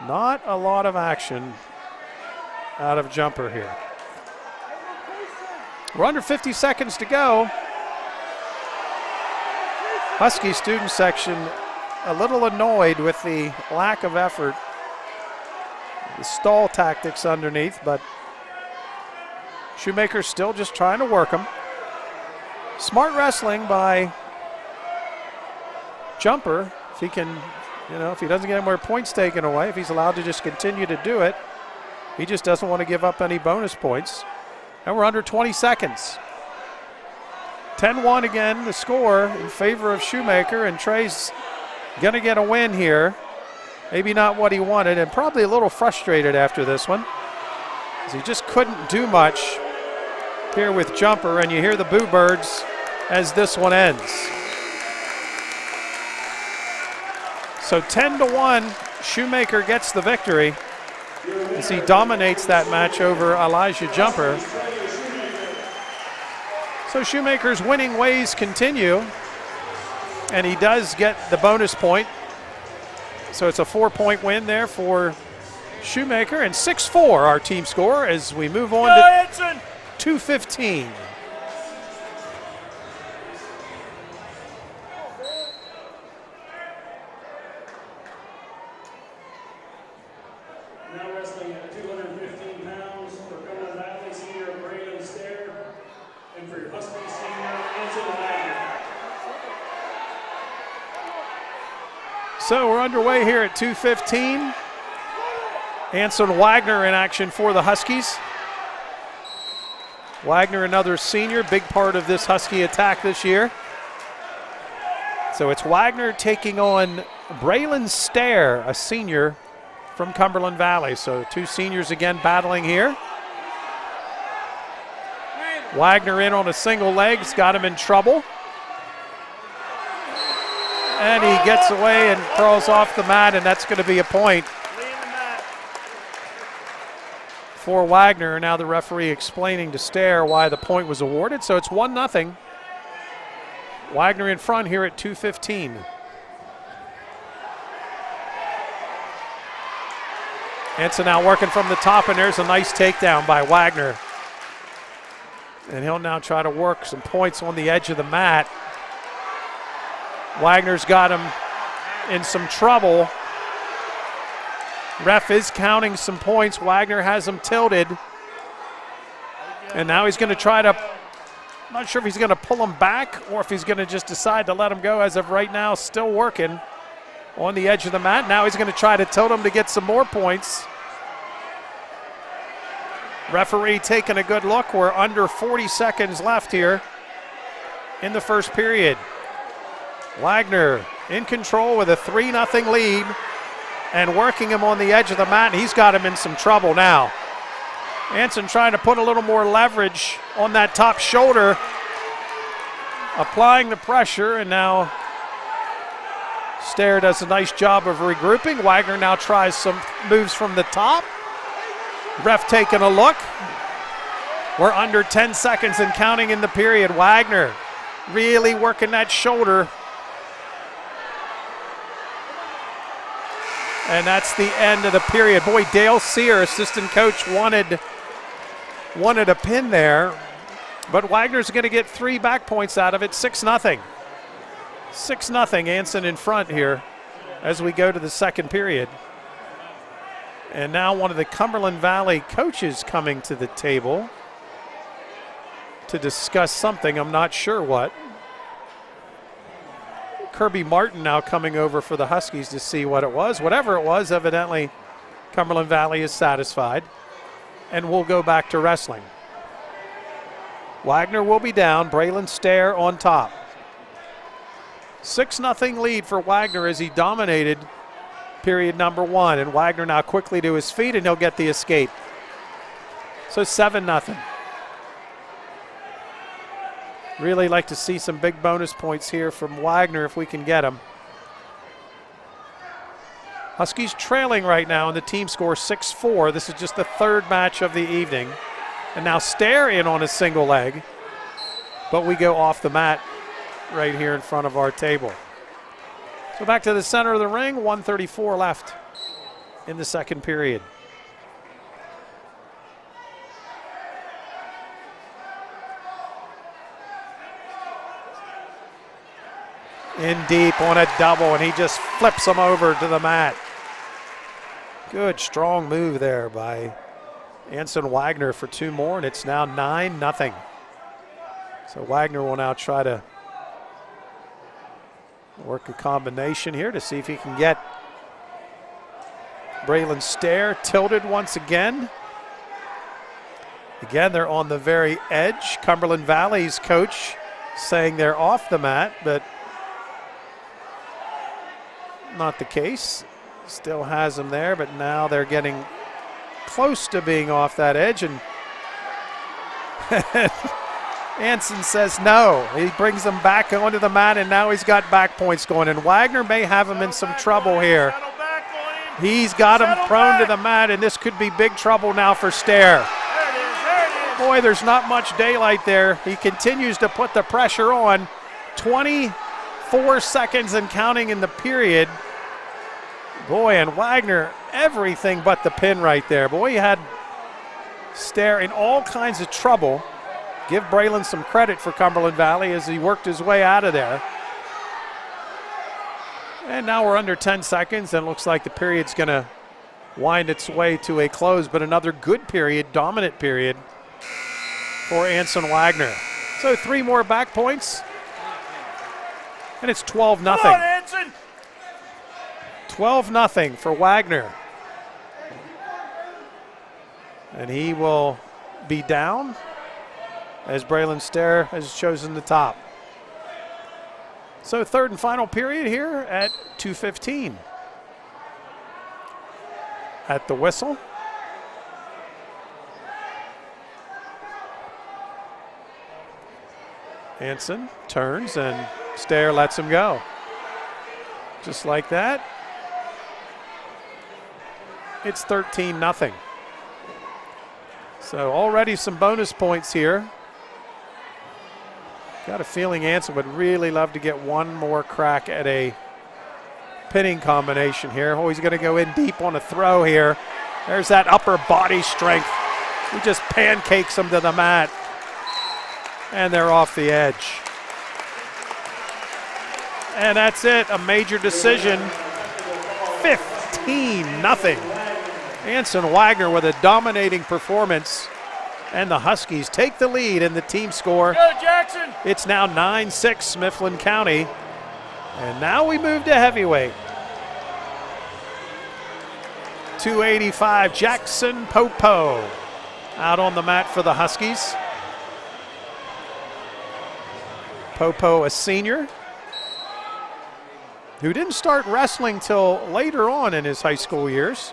Not a lot of action out of Jumper here. We're under 50 seconds to go. Husky student section a little annoyed with the lack of effort, the stall tactics underneath, but Shoemaker still just trying to work him. Smart wrestling by Jumper. If he can, if he doesn't get any more points taken away, if he's allowed to just continue to do it, he just doesn't want to give up any bonus points. And we're under 20 seconds. 10-1 again, the score in favor of Shoemaker, and Trey's going to get a win here. Maybe not what he wanted, and probably a little frustrated after this one, as he just couldn't do much here with jumper, and you hear the boo birds as this one ends. So 10-1, Shoemaker gets the victory as he dominates that match over Elijah Jumper. So Shoemaker's winning ways continue, and he does get the bonus point. So it's a 4-point win there for Shoemaker, and 6-4 our team score as we move on to 2:15. Now wrestling at 215 pounds for Cumberland Valley senior Braylon Stair, and for your Husky senior Anson Wagner. So we're underway here at 2:15. Anson Wagner in action for the Huskies. Wagner, another senior, big part of this Husky attack this year. So it's Wagner taking on Braylon Stair, a senior from Cumberland Valley. So two seniors again battling here. Wagner in on a single leg's got him in trouble. And he gets away and crawls off the mat, and that's going to be a point for Wagner. Now the referee explaining to Stair why the point was awarded. So it's 1-0. Wagner in front here at 2:15. Anson now working from the top, and there's a nice takedown by Wagner. And he'll now try to work some points on the edge of the mat. Wagner's got him in some trouble. Ref is counting some points. Wagner has him tilted. And now he's going to try to, I'm not sure if he's going to pull him back or if he's going to just decide to let him go. As of right now, still working on the edge of the mat. Now he's going to try to tilt him to get some more points. Referee taking a good look. We're under 40 seconds left here in the first period. Wagner in control with a 3-0 lead and working him on the edge of the mat. He's got him in some trouble now. Anson trying to put a little more leverage on that top shoulder, applying the pressure, and now Stair does a nice job of regrouping. Wagner now tries some moves from the top. Ref taking a look. We're under 10 seconds and counting in the period. Wagner really working that shoulder. And that's the end of the period. Boy, Dale Sear, assistant coach, wanted a pin there. But Wagner's going to get 3 back points out of it, 6-0. 6-0, Anson in front here as we go to the second period. And now one of the Cumberland Valley coaches coming to the table to discuss something, I'm not sure what. Kirby Martin now coming over for the Huskies to see what it was. Whatever it was, evidently Cumberland Valley is satisfied. And we'll go back to wrestling. Wagner will be down, Braylon Stair on top. 6-0 lead for Wagner as he dominated period number 1. And Wagner now quickly to his feet, and he'll get the escape. So 7-0. Really like to see some big bonus points here from Wagner if we can get them. Huskies trailing right now in the team score 6-4. This is just the third match of the evening. And now Stair in on a single leg. But we go off the mat right here in front of our table. So back to the center of the ring, 1:34 left in the second period. In deep on a double, and he just flips him over to the mat. Good, strong move there by Anson Wagner for 2 more, and it's now 9-0. So Wagner will now try to work a combination here to see if he can get Braylon Stair tilted once again. Again, they're on the very edge. Cumberland Valley's coach saying they're off the mat, but not the case. Still has them there, but now they're getting close to being off that edge, and Anson says no. He brings them back onto the mat, and now he's got back points going, and Wagner may have him in some trouble here. He's got him prone to the mat, and this could be big trouble now for Stair. Boy, there's not much daylight there. He continues to put the pressure on. 24 seconds and counting in the period. Boy, and Wagner, everything but the pin right there. Boy, he had Stair in all kinds of trouble. Give Braylon some credit for Cumberland Valley as he worked his way out of there. And now we're under 10 seconds, and it looks like the period's going to wind its way to a close, but another good period, dominant period for Anson Wagner. So 3 more back points, and it's 12-0. Come on, Anson! 12-0 for Wagner. And he will be down as Braylon Stair has chosen the top. So 3rd and final period here at 2:15. At the whistle. Anson turns and Stair lets him go. Just like that. It's 13-0. So already some bonus points here. Got a feeling Anson would really love to get one more crack at a pinning combination here. Oh, he's going to go in deep on a throw here. There's that upper body strength. He just pancakes them to the mat. And they're off the edge. And that's it, a major decision. 15-0. Anson Wagner with a dominating performance. And the Huskies take the lead in the team score. Go, Jackson! It's now 9-6 Mifflin County. And now we move to heavyweight. 285 Jackson Popo out on the mat for the Huskies. Popo, a senior who didn't start wrestling till later on in his high school years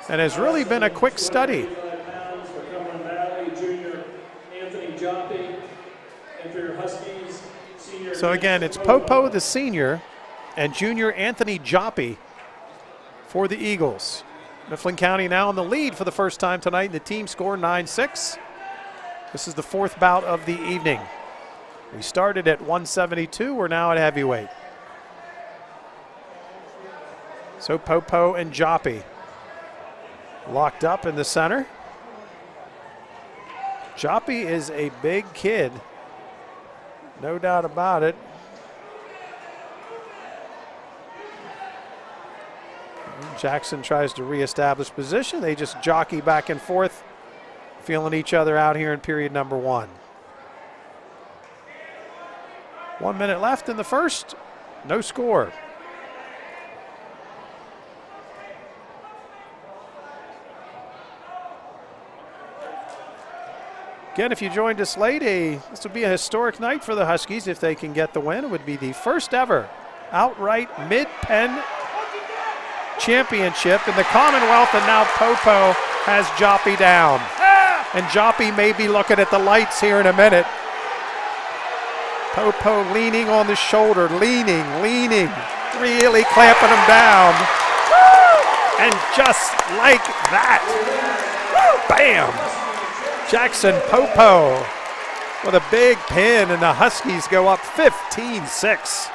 and has really been a quick study. So again, it's Popo the senior and junior Anthony Joppy for the Eagles. Mifflin County now in the lead for the first time tonight in the team score, 9-6. This is the 4th bout of the evening. We started at 172, we're now at heavyweight. So Popo and Joppy locked up in the center. Joppy is a big kid, no doubt about it. Jackson tries to reestablish position. They just jockey back and forth, feeling each other out here in period number 1. 1 minute left in the first, no score. Again, if you joined us late, this would be a historic night for the Huskies if they can get the win. It would be the first ever outright mid-pen championship in the Commonwealth, and now Popo has Joppy down. And Joppy may be looking at the lights here in a minute. Popo leaning on the shoulder, leaning, really clamping him down. And just like that, bam! Jackson Popo with a big pin, and the Huskies go up 15-6.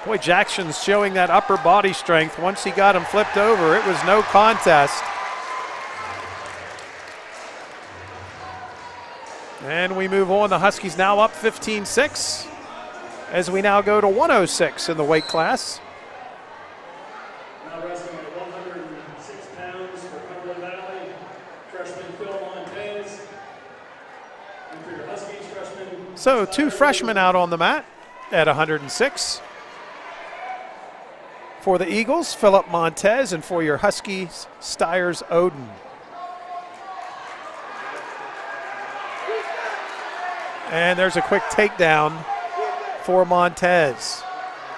Boy, Jackson's showing that upper body strength. Once he got him flipped over, it was no contest. And we move on. The Huskies now up 15-6 as we now go to 106 in the weight class. Now wrestling at 106 pounds for Cumberland Valley, freshman Phil Montez. And for your Huskies, freshman. So 2 freshmen out on the mat at 106. For the Eagles, Philip Montez, and for your Huskies, Stiers Oden. And there's a quick takedown for Montez.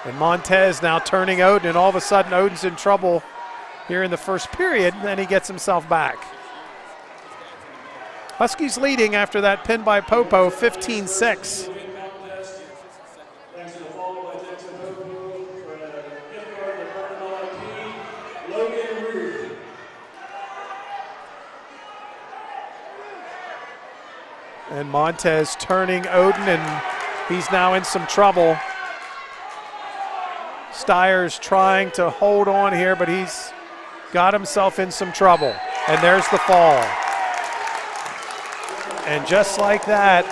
And Montez now turning Oden, and all of a sudden Oden's in trouble here in the first period, and then he gets himself back. Huskies leading after that pin by Popo, 15-6. And Montez turning Oden, and he's now in some trouble. Steyer's trying to hold on here, but he's got himself in some trouble. And there's the fall. And just like that,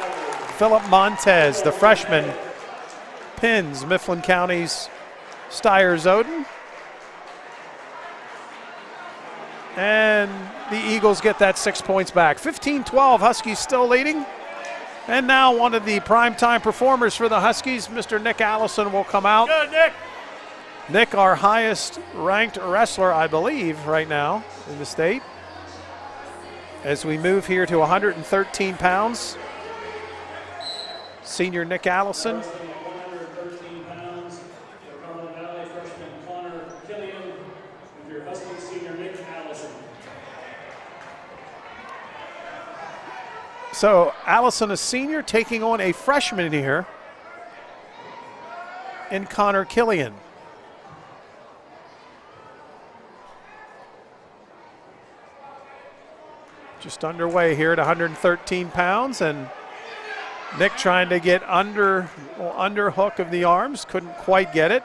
Philip Montez, the freshman, pins Mifflin County's Steyer's Oden. And the Eagles get that 6 points back. 15-12, Huskies still leading. And now one of the primetime performers for the Huskies, Mr. Nick Allison, will come out. Good, Nick. Nick, our highest ranked wrestler, I believe, right now in the state. As we move here to 113 pounds, senior Nick Allison. 113 pounds, the Cumberland Valley freshman Connor Killian, with your Husky senior Nick Allison. So Allison, a senior, taking on a freshman here in Connor Killian. Just underway here at 113 pounds, and Nick trying to get under hook of the arms, couldn't quite get it.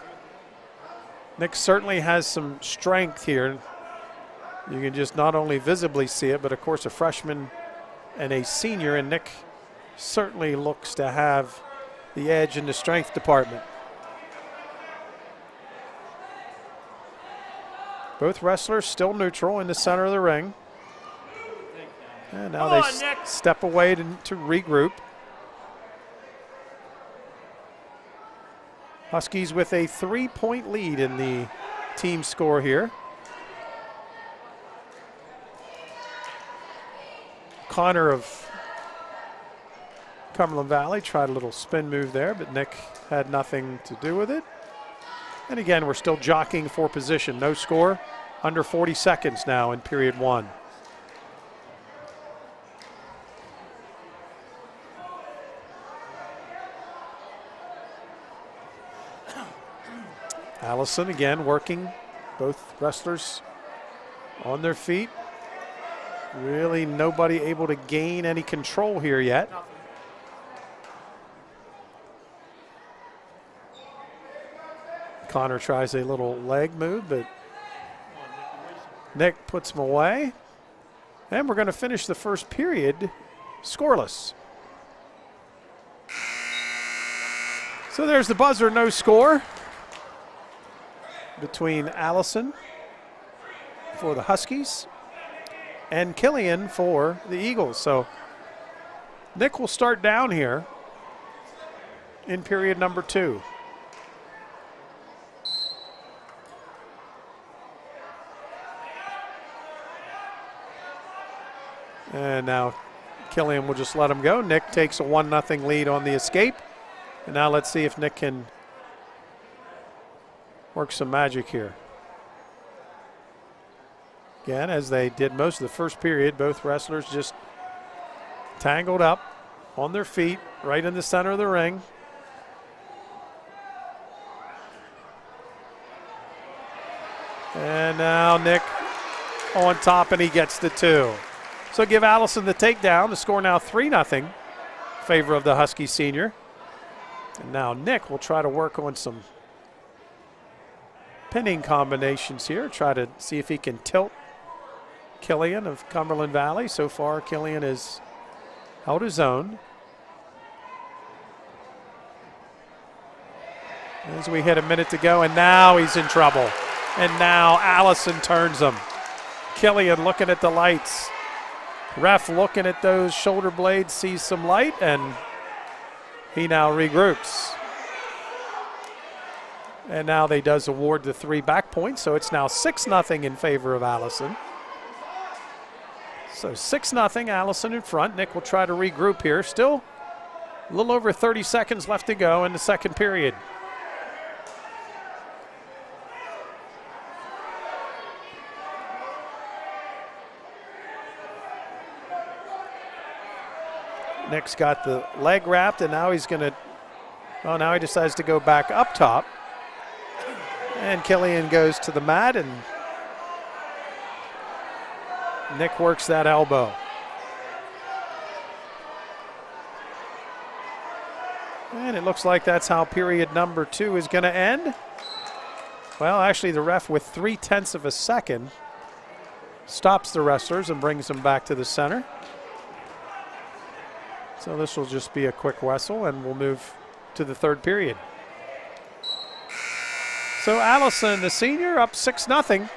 Nick certainly has some strength here. You can just not only visibly see it, but of course a freshman and a senior, and Nick certainly looks to have the edge in the strength department. Both wrestlers still neutral in the center of the ring. And now they step away to regroup. Huskies with a 3-point lead in the team score here. Connor of Cumberland Valley tried a little spin move there, but Nick had nothing to do with it. And again, we're still jockeying for position. No score, under 40 seconds now in period one. Allison again working both wrestlers on their feet. Really nobody able to gain any control here yet. Connor tries a little leg move, but Nick puts him away. And we're going to finish the first period scoreless. So there's the buzzer, no score between Allison for the Huskies and Killian for the Eagles. So Nick will start down here in period number 2. And now Killian will just let him go. Nick takes a 1-0 lead on the escape. And now let's see if Nick can work some magic here. Again, as they did most of the first period, both wrestlers just tangled up on their feet right in the center of the ring. And now Nick on top, and he gets the 2. So give Allison the takedown. The score now 3-0 in favor of the Husky senior. And now Nick will try to work on some pinning combinations here. Try to see if he can tilt Killian of Cumberland Valley. So far, Killian has held his own. As we hit a minute to go, and now he's in trouble. And now Allison turns him. Killian looking at the lights. Ref looking at those shoulder blades, sees some light, and he now regroups. And now they does award the 3 back points, so it's now 6-0 in favor of Allison. So 6-0, Allison in front. Nick will try to regroup here. Still A little over 30 seconds left to go in the second period. Nick's got the leg wrapped, and now he's going to, well, now he decides to go back up top. And Killian goes to the mat, and Nick works that elbow. And it looks like that's how period number 2 is going to end. Well, actually, the ref with 0.3 of a second stops the wrestlers and brings them back to the center. So this will just be a quick whistle, and we'll move to the third period. So Allison, the senior, up 6-0.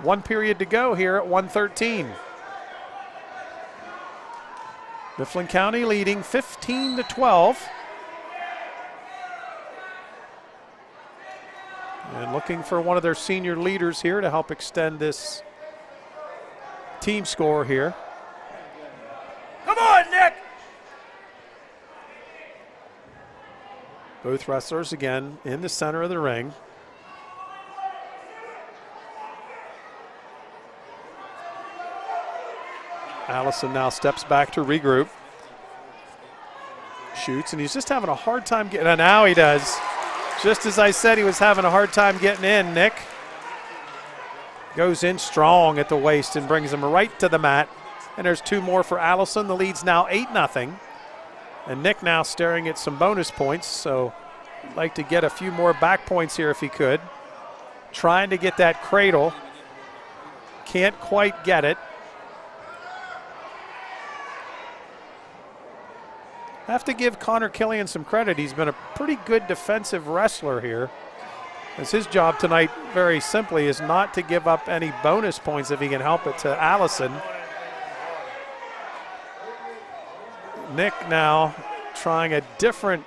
1 period to go here at 1:13. Mifflin County leading 15-12. And looking for one of their senior leaders here to help extend this team score here. Come on, Nick! Both wrestlers again in the center of the ring. Allison now steps back to regroup. Shoots, and he's just having a hard time getting, and now he does. Just as I said, he was having a hard time getting in. Nick goes in strong at the waist and brings him right to the mat. And there's 2 more for Allison. The lead's now 8-0. And Nick now staring at some bonus points, so I'd like to get a few more back points here if he could. Trying to get that cradle. Can't quite get it. I have to give Connor Killian some credit. He's been a pretty good defensive wrestler here. As his job tonight, very simply, is not to give up any bonus points if he can help it to Allison. Nick now trying a different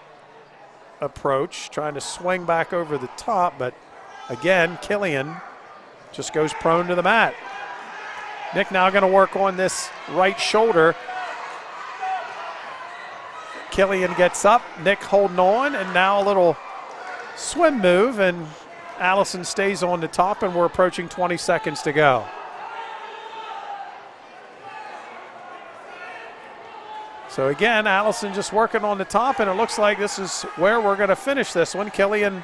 approach, trying to swing back over the top, but again, Killian just goes prone to the mat. Nick now going to work on this right shoulder. Killian gets up, Nick holding on, and now a little swim move, and Allison stays on the top, and we're approaching 20 seconds to go. So again, Allison just working on the top, and it looks like this is where we're going to finish this one. Killian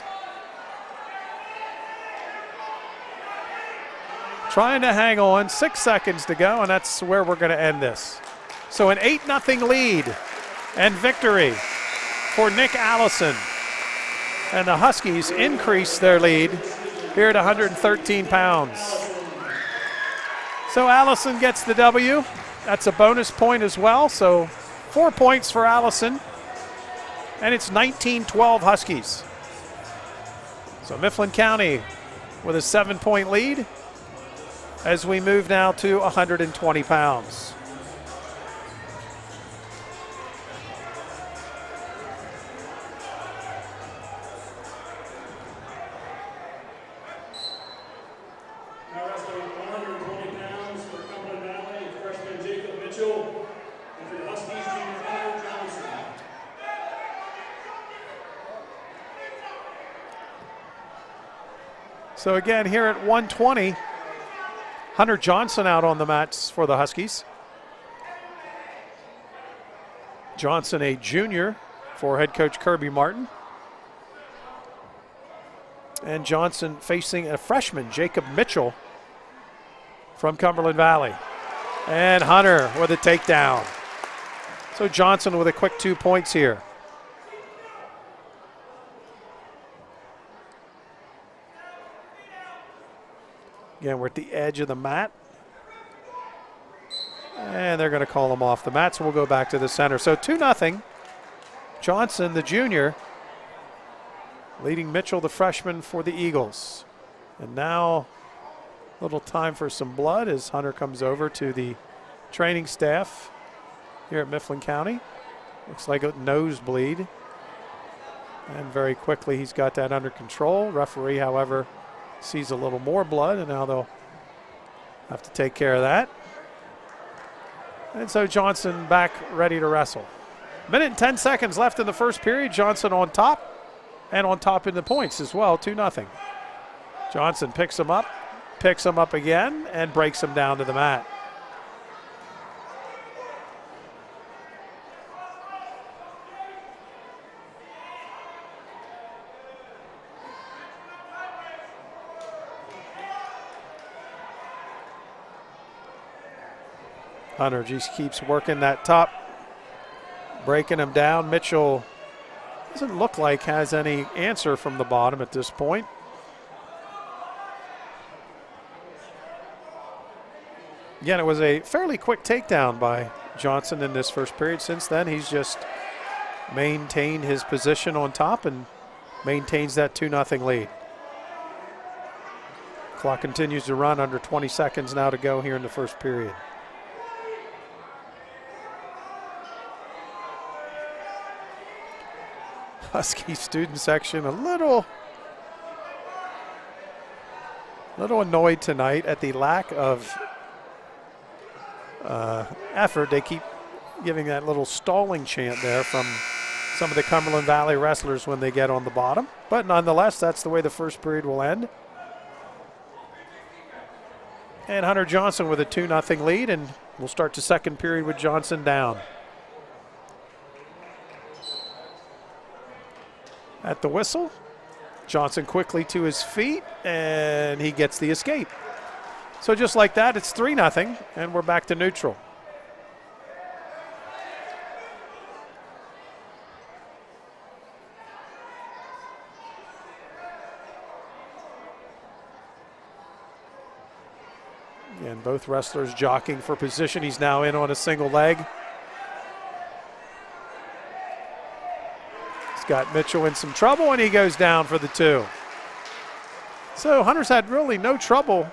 trying to hang on, 6 seconds to go, and that's where we're going to end this. So an 8-0 lead and victory for Nick Allison. And the Huskies increase their lead here at 113 pounds. So Allison gets the W. That's a bonus point as well, so 4 points for Allison. And it's 19-12 Huskies. So Mifflin County with a 7-point lead as we move now to 120 pounds. Now wrestling 120 pounds for Cumberland Valley, freshman Jacob Mitchell, and for Huskies, junior Hunter Johnson. So again, here at 120, Hunter Johnson out on the mats for the Huskies. Johnson, a junior for head coach Kirby Martin. And Johnson facing a freshman, Jacob Mitchell, from Cumberland Valley. And Hunter with a takedown. So Johnson with a quick 2 points here. Again, we're at the edge of the mat. And they're going to call him off the mat, so we'll go back to the center. So 2-0. Johnson, the junior, leading Mitchell, the freshman, for the Eagles. And now a little time for some blood as Hunter comes over to the training staff here at Mifflin County. Looks like a nosebleed. And very quickly he's got that under control. Referee, however, sees a little more blood, and now they'll have to take care of that. And so Johnson back ready to wrestle. Minute and 10 seconds left in the first period. Johnson on top, and on top in the points as well, 2-0. Johnson picks him up again, and breaks him down to the mat. Hunter just keeps working that top, breaking him down. Mitchell doesn't look like has any answer from the bottom at this point. Again, it was a fairly quick takedown by Johnson in this first period. Since then, he's just maintained his position on top and maintains that 2-0 lead. Clock continues to run, under 20 seconds now to go here in the first period. Husky student section a little annoyed tonight at the lack of effort. They keep giving that little stalling chant there from some of the Cumberland Valley wrestlers when they get on the bottom. But nonetheless, that's the way the first period will end. And Hunter Johnson with a 2-0 lead, and we'll start the second period with Johnson down. At the whistle, Johnson quickly to his feet, and he gets the escape. So just like that, it's 3-0, and we're back to neutral. And both wrestlers jockeying for position. He's now in on a single leg. Got Mitchell in some trouble, and he goes down for the 2. So Hunter's had really no trouble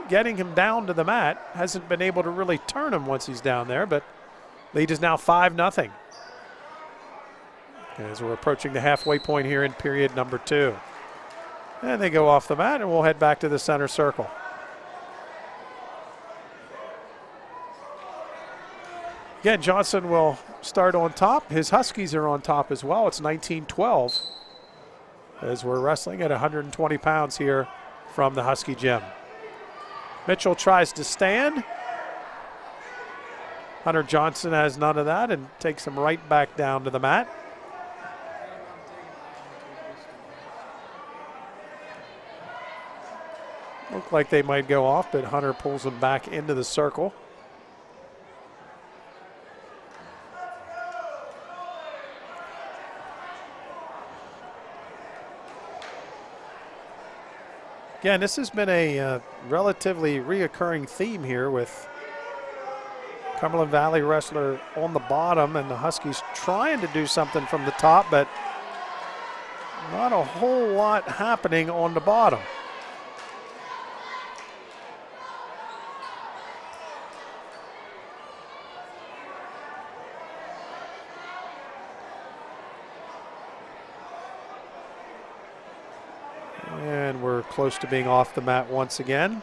getting him down to the mat. Hasn't been able to really turn him once he's down there, but lead is now 5-0. As we're approaching the halfway point here in period number 2. And they go off the mat, and we'll head back to the center circle. Again, Johnson will start on top. His Huskies are on top as well. It's 19-12 as we're wrestling at 120 pounds here from the Husky gym. Mitchell tries to stand. Hunter Johnson has none of that and takes him right back down to the mat. Look like they might go off, but Hunter pulls him back into the circle. Again, this has been a relatively reoccurring theme here with Cumberland Valley wrestler on the bottom and the Huskies trying to do something from the top, but not a whole lot happening on the bottom. And we're close to being off the mat once again.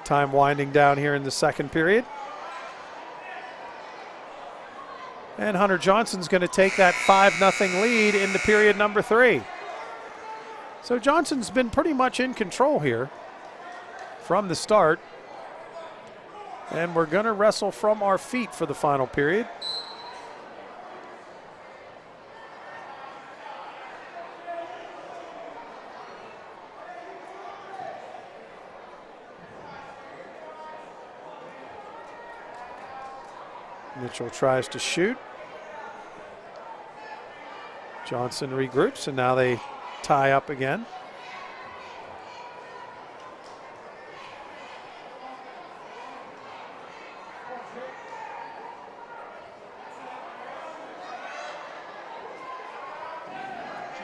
Time winding down here in the second period. And Hunter Johnson's going to take that 5-0 lead into period number 3. So Johnson's been pretty much in control here from the start. And we're going to wrestle from our feet for the final period. Mitchell tries to shoot. Johnson regroups, and now they tie up again.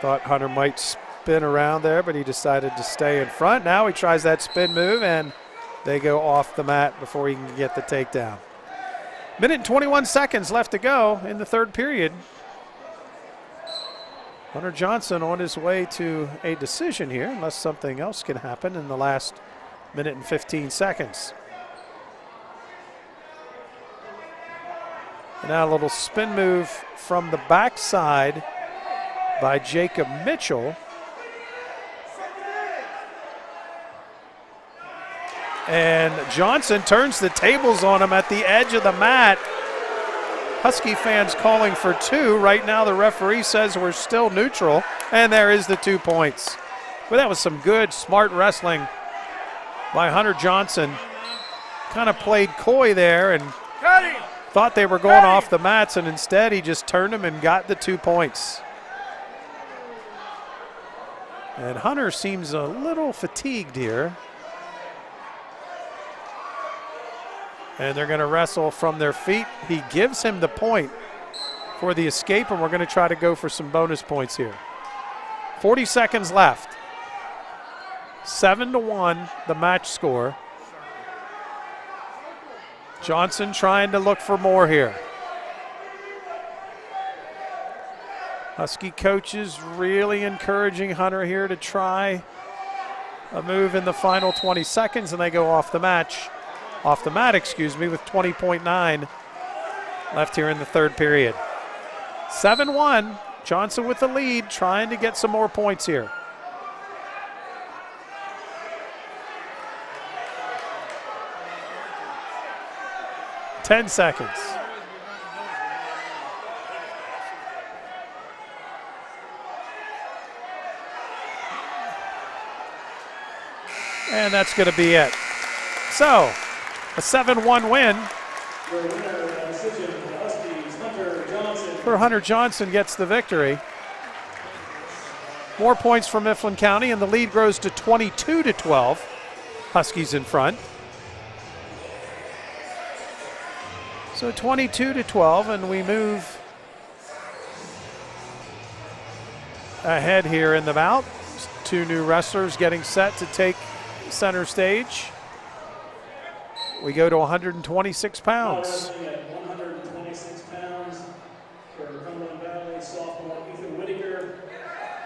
Thought Hunter might spin around there, but he decided to stay in front. Now he tries that spin move, and they go off the mat before he can get the takedown. Minute and 21 seconds left to go in the third period. Hunter Johnson on his way to a decision here, unless something else can happen in the last minute and 15 seconds. And now a little spin move from the backside by Jacob Mitchell. And Johnson turns the tables on him at the edge of the mat. Husky fans calling for 2. Right now the referee says we're still neutral, and there is the 2 points. But that was some good, smart wrestling by Hunter Johnson. Kind of played coy there and thought they were going off the mats, and instead he just turned them and got the 2 points. And Hunter seems a little fatigued here. And they're going to wrestle from their feet. He gives him the point for the escape, and we're going to try to go for some bonus points here. 40 seconds left. 7-1, the match score. Johnson trying to look for more here. Husky coaches really encouraging Hunter here to try a move in the final 20 seconds, and they go off the mat, with 20.9 left here in the third period. 7-1, Johnson with the lead, trying to get some more points here. Ten seconds. And that's going to be it. So, a 7-1 win for Hunter Johnson gets the victory. More points for Mifflin County, and the lead grows to 22-12. Huskies in front. So 22-12, and we move ahead here in the bout. 2 new wrestlers getting set to take center stage. We go to 126 pounds. At 126 pounds for Cumberland Valley sophomore Ethan Whitaker,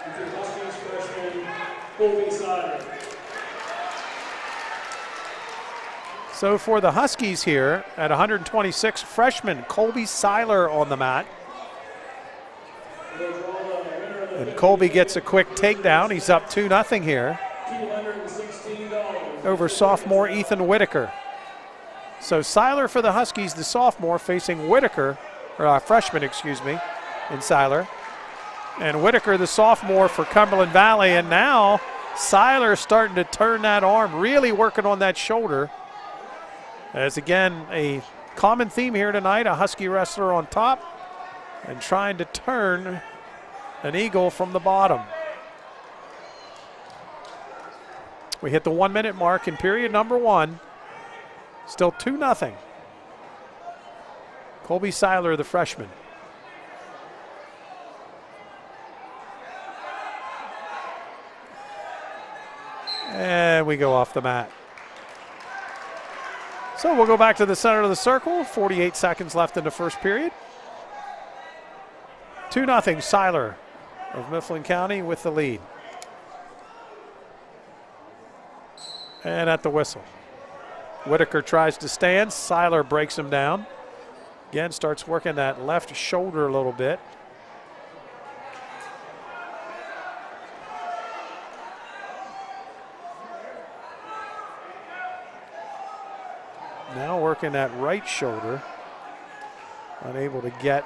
and for Huskies freshman Colby Sider. So for the Huskies here at 126, freshman Colby Seiler on the mat. And Colby gets a quick takedown. He's up 2-0 here over sophomore Ethan Whitaker. So Seiler for the Huskies, the sophomore, facing Whitaker, or freshman, excuse me, in Seiler. And Whitaker, the sophomore for Cumberland Valley. And now Seiler starting to turn that arm, really working on that shoulder. As again, a common theme here tonight, a Husky wrestler on top and trying to turn an eagle from the bottom. We hit the 1 minute mark in period number 1. Still 2-0. Colby Seiler, the freshman. And we go off the mat. So we'll go back to the center of the circle. 48 seconds left in the first period. 2-0, Seiler of Mifflin County with the lead. And at the whistle. Whitaker tries to stand. Seiler breaks him down. Again, starts working that left shoulder a little bit. Now working that right shoulder. Unable to get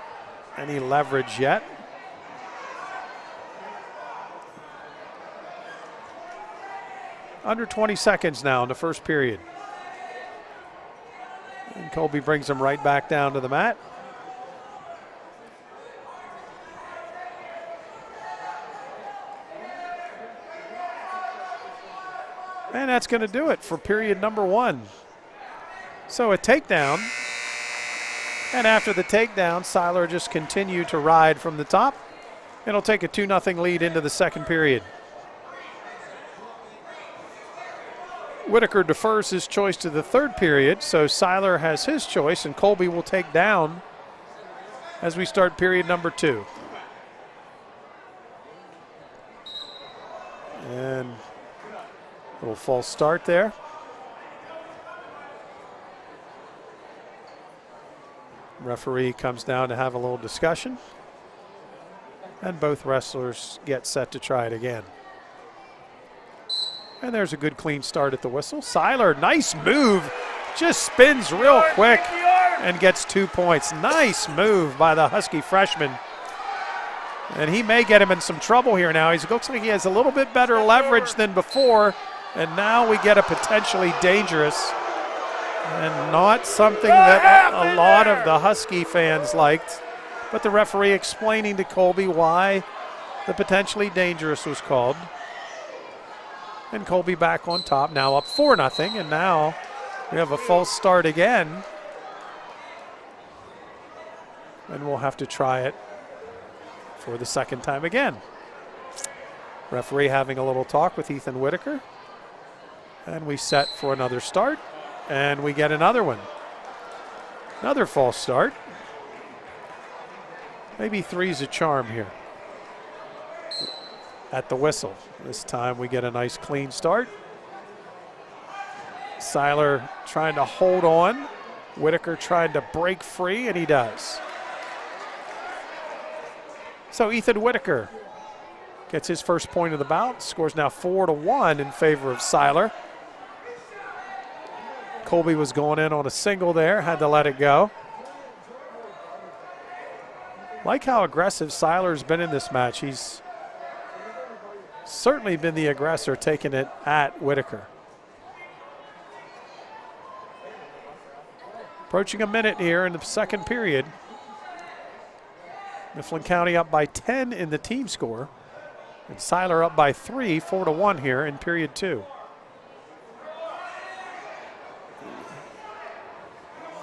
any leverage yet. Under 20 seconds now in the first period. And Colby brings him right back down to the mat. And that's going to do it for period number 1. So a takedown. And after the takedown, Seiler just continued to ride from the top. It'll take a 2-0 lead into the second period. Whitaker defers his choice to the third period, so Seiler has his choice, and Colby will take down as we start period number 2. And a little false start there. Referee comes down to have a little discussion, and both wrestlers get set to try it again. And there's a good clean start at the whistle. Seiler, nice move, just spins real quick and gets 2 points. Nice move by the Husky freshman. And he may get him in some trouble here now. He looks like he has a little bit better leverage than before, and now we get a potentially dangerous and not something that a lot of the Husky fans liked, but the referee explaining to Colby why the potentially dangerous was called. And Colby back on top, now up 4-0, and now we have a false start again. And we'll have to try it for the second time again. Referee having a little talk with Ethan Whitaker. And we set for another start. And we get another one. Another false start. Maybe three's a charm here. At the whistle. This time we get a nice clean start. Seiler trying to hold on. Whitaker trying to break free, and he does. So Ethan Whitaker gets his first point of the bout. Scores now 4-1 in favor of Seiler. Colby was going in on a single there, had to let it go. Like how aggressive Seiler's been in this match. He's certainly been the aggressor, taking it at Whitaker. Approaching a minute here in the second period. Mifflin County up by 10 in the team score. And Seiler up by 3, 4-1 here in period 2.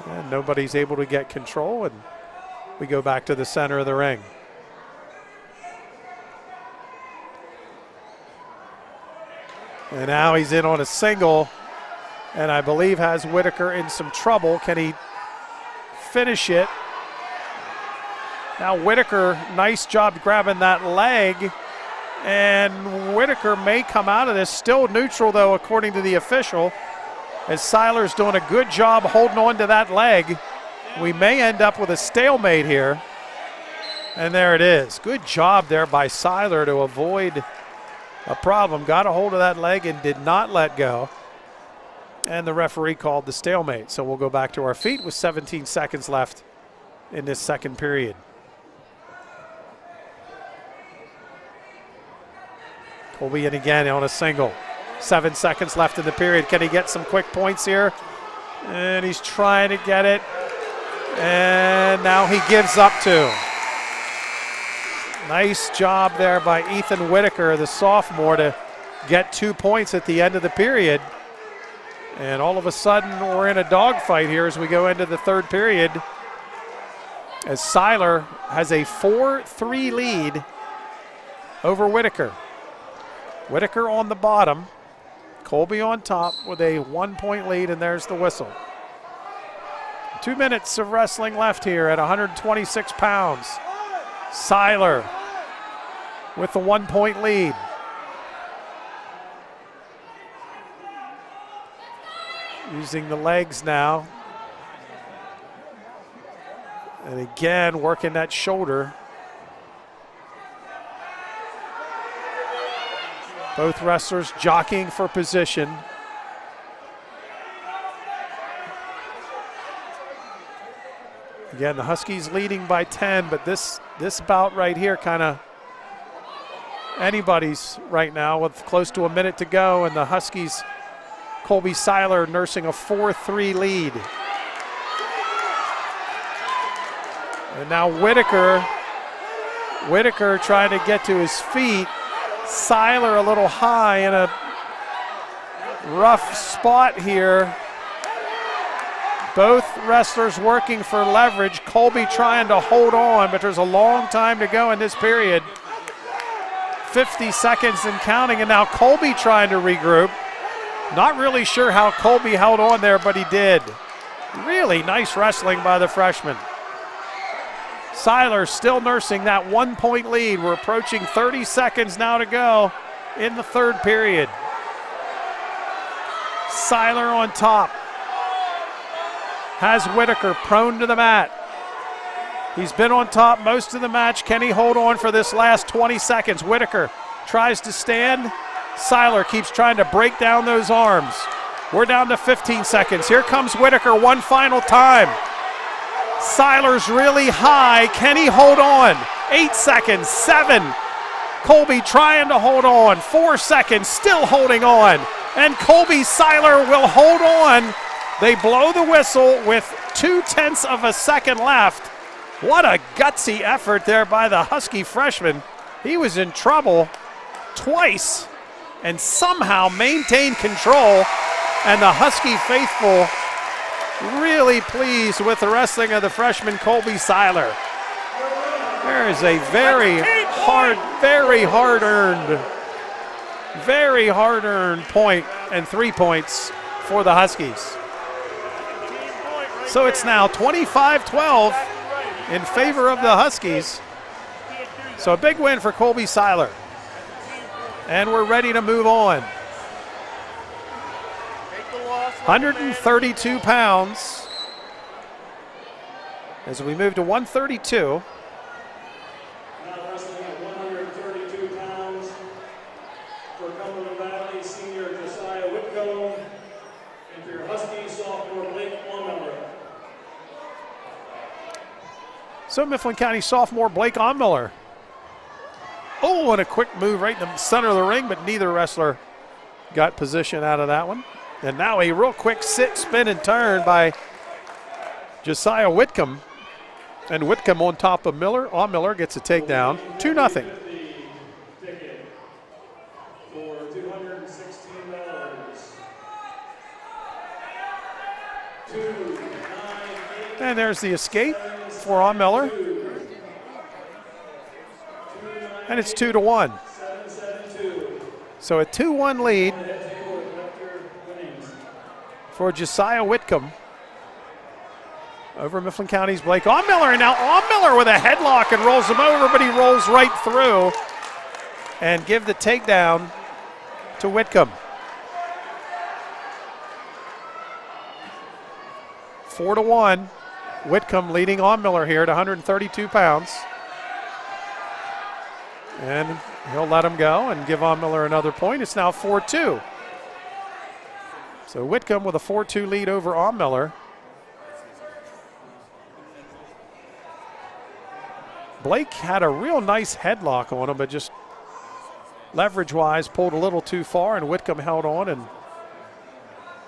And nobody's able to get control, and we go back to the center of the ring. And now he's in on a single, and I believe has Whitaker in some trouble. Can he finish it? Now Whitaker, nice job grabbing that leg, and Whitaker may come out of this. Still neutral though, according to the official, as Seiler's doing a good job holding on to that leg. We may end up with a stalemate here. And there it is. Good job there by Seiler to avoid a problem. Got a hold of that leg and did not let go. And the referee called the stalemate. So we'll go back to our feet with 17 seconds left in this second period. Colby in again on a single. 7 seconds left in the period. Can he get some quick points here? And he's trying to get it. And now he gives up 2. Nice job there by Ethan Whitaker, the sophomore, to get 2 points at the end of the period. And all of a sudden, we're in a dogfight here as we go into the third period, as Seiler has a 4-3 lead over Whitaker. Whitaker on the bottom. Colby on top with a 1-point lead, and there's the whistle. 2 minutes of wrestling left here at 126 pounds. Seiler with the 1-point lead. Using the legs now. And again, working that shoulder. Both wrestlers jockeying for position. Again, the Huskies leading by 10, but this bout right here kind of anybody's right now with close to a minute to go, and the Huskies, Colby Seiler nursing a 4-3 lead. And now Whitaker trying to get to his feet. Seiler a little high in a rough spot here. Both wrestlers working for leverage. Colby trying to hold on, but there's a long time to go in this period. 50 seconds and counting, and now Colby trying to regroup. Not really sure how Colby held on there, but he did. Really nice wrestling by the freshman. Seiler still nursing that 1-point lead. We're approaching 30 seconds now to go in the third period. Seiler on top. Has Whitaker prone to the mat. He's been on top most of the match. Can he hold on for this last 20 seconds? Whitaker tries to stand. Seiler keeps trying to break down those arms. We're down to 15 seconds. Here comes Whitaker one final time. Seiler's really high. Can he hold on? 8 seconds, 7. Colby trying to hold on. 4 seconds, still holding on. And Colby Seiler will hold on. They blow the whistle with 0.2 of a second left. What a gutsy effort there by the Husky freshman. He was in trouble twice and somehow maintained control. And the Husky faithful really pleased with the wrestling of the freshman Colby Seiler. There is a very hard-earned point and 3 points for the Huskies. So it's now 25-12 in favor of the Huskies. So a big win for Colby Seiler. And we're ready to move on. 132 pounds as we move to 132. Now wrestling at 132 pounds for Cumberland Valley senior Josiah Whitcomb, and for your Huskies sophomore Blake Onmiller. So Mifflin County sophomore Blake Onmiller. Oh, and a quick move right in the center of the ring, but neither wrestler got position out of that one. And now a real quick sit, spin, and turn by Josiah Whitcomb. And Whitcomb on top of Miller. Onmiller gets a takedown. 2-0. Ticket for $216. And there's the escape for Onmiller. And it's 2-1. So a 2-1 lead for Josiah Whitcomb over Mifflin County's Blake Onmiller. And now Onmiller with a headlock and rolls him over, but he rolls right through and give the takedown to Whitcomb. 4-1. Whitcomb leading Onmiller here at 132 pounds. And he'll let him go and give Onmiller another point. It's now 4-2. So Whitcomb with a 4-2 lead over Onmiller. Blake had a real nice headlock on him, but just leverage-wise pulled a little too far, and Whitcomb held on and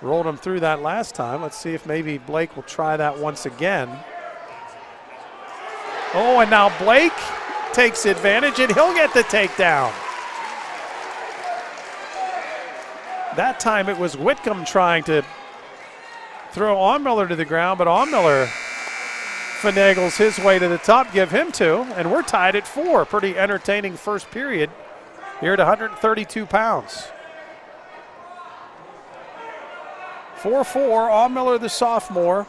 rolled him through that last time. Let's see if maybe Blake will try that once again. Oh, and now Blake takes advantage, and he'll get the takedown. That time it was Whitcomb trying to throw Onmiller to the ground, but Onmiller finagles his way to the top, give him 2, and we're tied at 4. Pretty entertaining first period here at 132 pounds. 4-4, Onmiller the sophomore,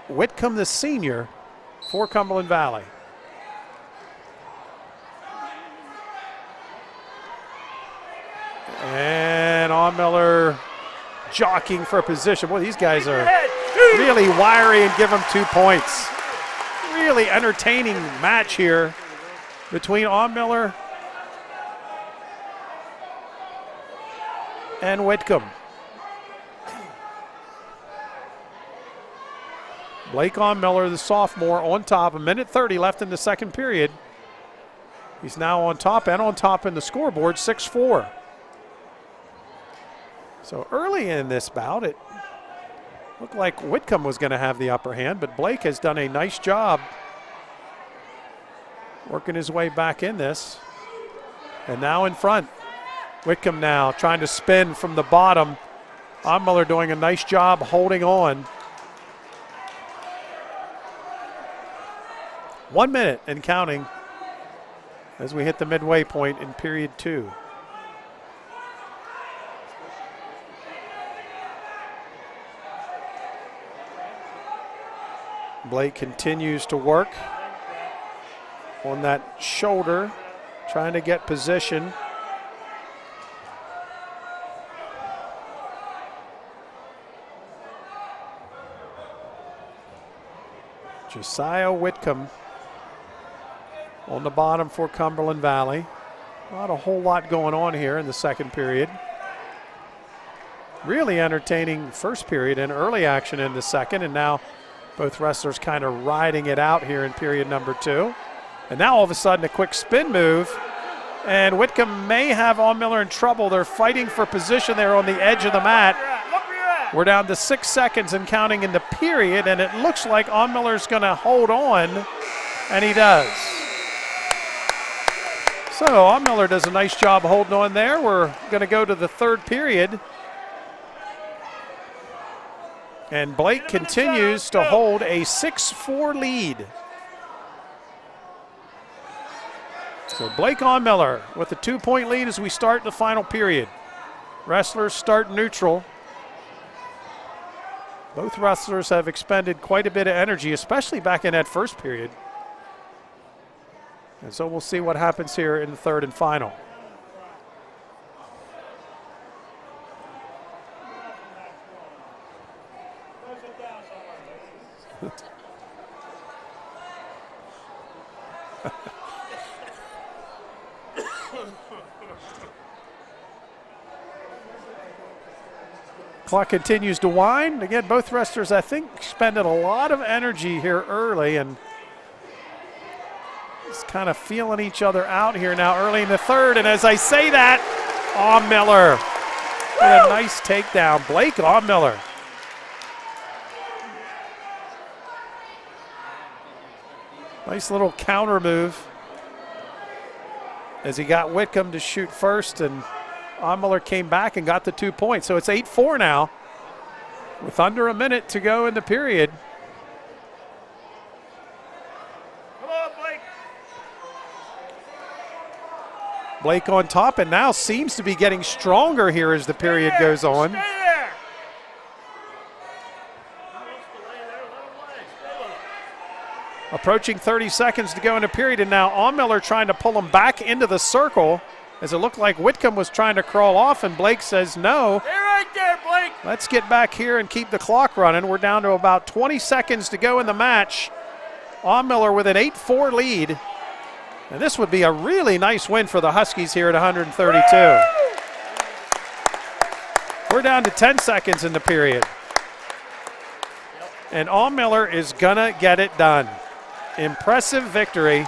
Whitcomb the senior for Cumberland Valley. And Onmiller jockeying for position. Boy, these guys are really wiry and give them 2 points. Really entertaining match here between Onmiller and Whitcomb. Blake Onmiller, the sophomore, on top. 1:30 left in the second period. He's now on top and on top in the scoreboard, 6-4. So early in this bout, it looked like Whitcomb was going to have the upper hand, but Blake has done a nice job working his way back in this. And now in front. Whitcomb now trying to spin from the bottom. Onmiller doing a nice job holding on. 1 minute and counting as we hit the midway point in period 2. Blake continues to work on that shoulder, trying to get position. Josiah Whitcomb on the bottom for Cumberland Valley. Not a whole lot going on here in the second period. Really entertaining first period and early action in the second, and now both wrestlers kind of riding it out here in period number 2. And now all of a sudden a quick spin move, and Whitcomb may have Miller in trouble. They're fighting for position there on the edge of the mat. We're down to 6 seconds and counting in the period, and it looks like Miller's going to hold on, and he does. So Miller does a nice job holding on there. We're going to go to the third period. And Blake continues to hold a 6-4 lead. So Blake Miller with a 2-point lead as we start the final period. Wrestlers start neutral. Both wrestlers have expended quite a bit of energy, especially back in that first period. And so we'll see what happens here in the third and final. Clock continues to wind. Again, both wrestlers, I think, expended a lot of energy here early and just kind of feeling each other out here now early in the third. And as I say that, Miller with a nice takedown. Blake Miller. Nice little counter move as he got Whitcomb to shoot first, and Miller came back and got the 2 points. So it's 8-4 now with under a minute to go in the period. Come on, Blake. Blake on top, and now seems to be getting stronger here as the period goes on. Stay there. Approaching 30 seconds to go in the period, and now Miller trying to pull him back into the circle as it looked like Whitcomb was trying to crawl off, and Blake says no. Stay right there, Blake. Let's get back here and keep the clock running. We're down to about 20 seconds to go in the match. Miller with an 8-4 lead. And this would be a really nice win for the Huskies here at 132. Woo! We're down to 10 seconds in the period. And Miller is gonna get it done. Impressive victory.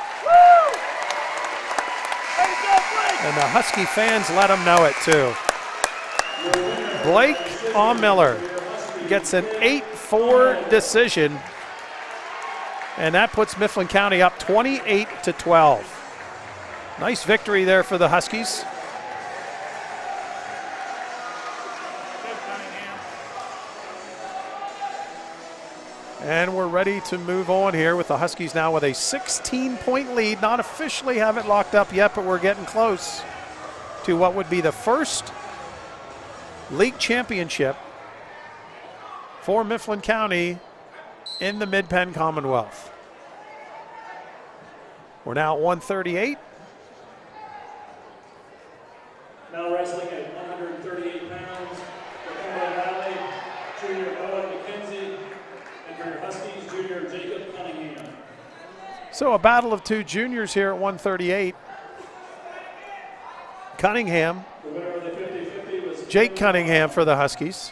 And the Husky fans let him know it too. Blake Miller gets an 8-4 decision, and that puts Mifflin County up 28-12. Nice victory there for the Huskies. And we're ready to move on here with the Huskies now with a 16-point lead. Not officially have it locked up yet, but we're getting close to what would be the first league championship for Mifflin County in the Mid-Penn Commonwealth. We're now at 138. Now wrestling at 138 pounds, for Cumberland Valley, Junior Owen McKenzie, and for your Huskies, Junior Jacob Cunningham. So a battle of two juniors here at 138. Cunningham, The winner of the 50-50 was Jake Cunningham for the Huskies,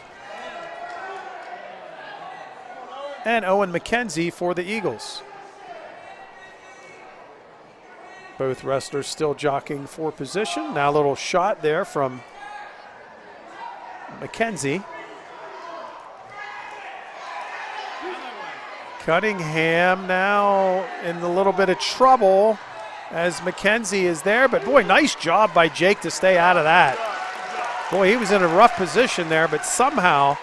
and Owen McKenzie for the Eagles. Both wrestlers still jockeying for position. Now a little shot there from McKenzie. Cunningham now in a little bit of trouble as McKenzie is there, but boy, nice job by Jake to stay out of that. Boy, he was in a rough position there, but somehow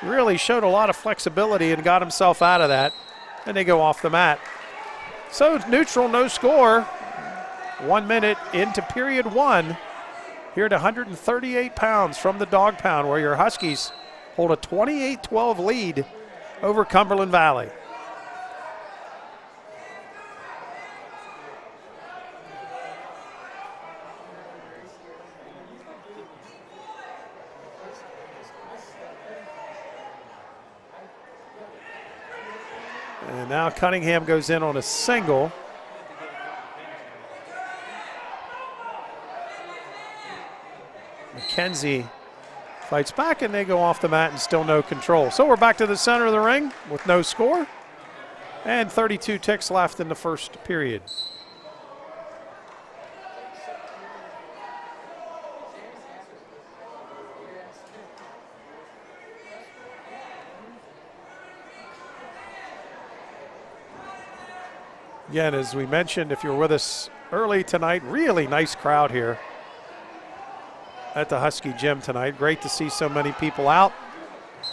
really showed a lot of flexibility and got himself out of that. And they go off the mat. So neutral, no score. 1 minute into period one. Here at 138 pounds from the dog pound, where your Huskies hold a 28-12 lead over Cumberland Valley. And now Cunningham goes in on a single. McKenzie fights back, and they go off the mat and still no control. So we're back to the center of the ring with no score. And 32 ticks left in the first period. Again, as we mentioned, if you're with us early tonight, really nice crowd here at the Husky Gym tonight. Great to see so many people out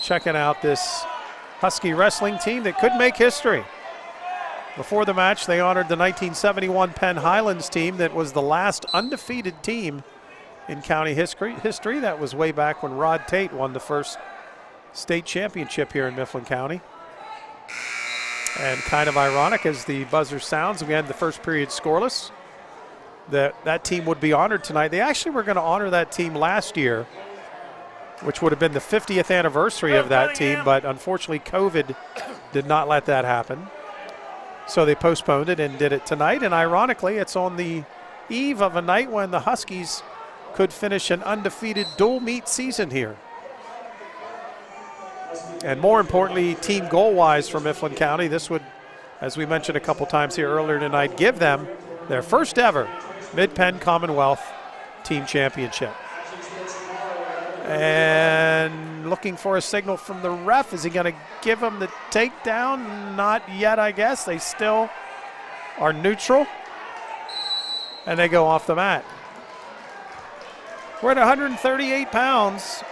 checking out this Husky wrestling team that could make history. Before the match, they honored the 1971 Penn Highlands team that was the last undefeated team in county history. That was way back when Rod Tate won the first state championship here in Mifflin County. And kind of ironic as the buzzer sounds, we had the first period scoreless. That team would be honored tonight. They actually were going to honor that team last year, which would have been the 50th anniversary of that team, but unfortunately COVID did not let that happen. So they postponed it and did it tonight, and ironically it's on the eve of a night when the Huskies could finish an undefeated dual meet season here. And more importantly, team goal-wise for Mifflin County, this would, as we mentioned a couple times here earlier tonight, give them their first ever Mid-Penn Commonwealth Team Championship. And looking for a signal from the ref. Is he going to give him the takedown? Not yet, I guess. They still are neutral. And they go off the mat. We're at 138 pounds.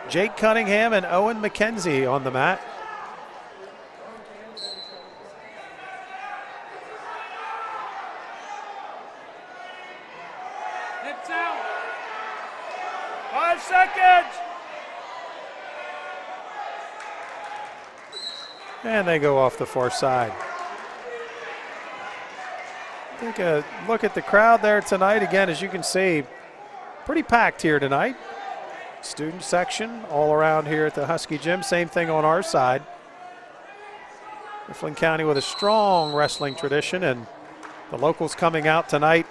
Jake Cunningham and Owen McKenzie on the mat. Hips out. 5 seconds. And they go off the far side. Take a look at the crowd there tonight. Again, as you can see, pretty packed here tonight. Student section all around here at the Husky Gym. Same thing on our side. Mifflin County with a strong wrestling tradition, and the locals coming out tonight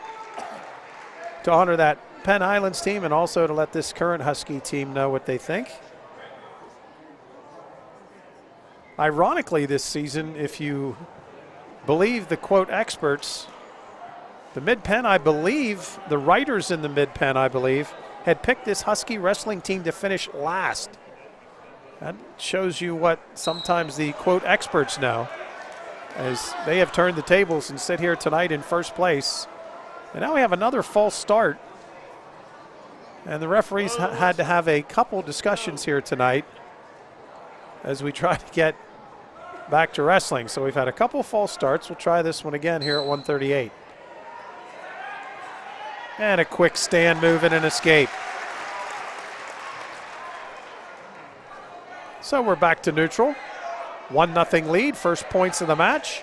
to honor that Penn Highlands team and also to let this current Husky team know what they think. Ironically, this season, if you believe the quote experts, the Mid-Penn, I believe, the writers in the Mid-Penn, I believe, had picked this Husky wrestling team to finish last. That shows you what sometimes the quote experts know, as they have turned the tables and sit here tonight in first place. And now we have another false start. And the referees had to have a couple discussions here tonight as we try to get back to wrestling. So we've had a couple false starts. We'll try this one again here at 138. And a quick stand move and an escape. So we're back to neutral. 1-0 lead, first points of the match.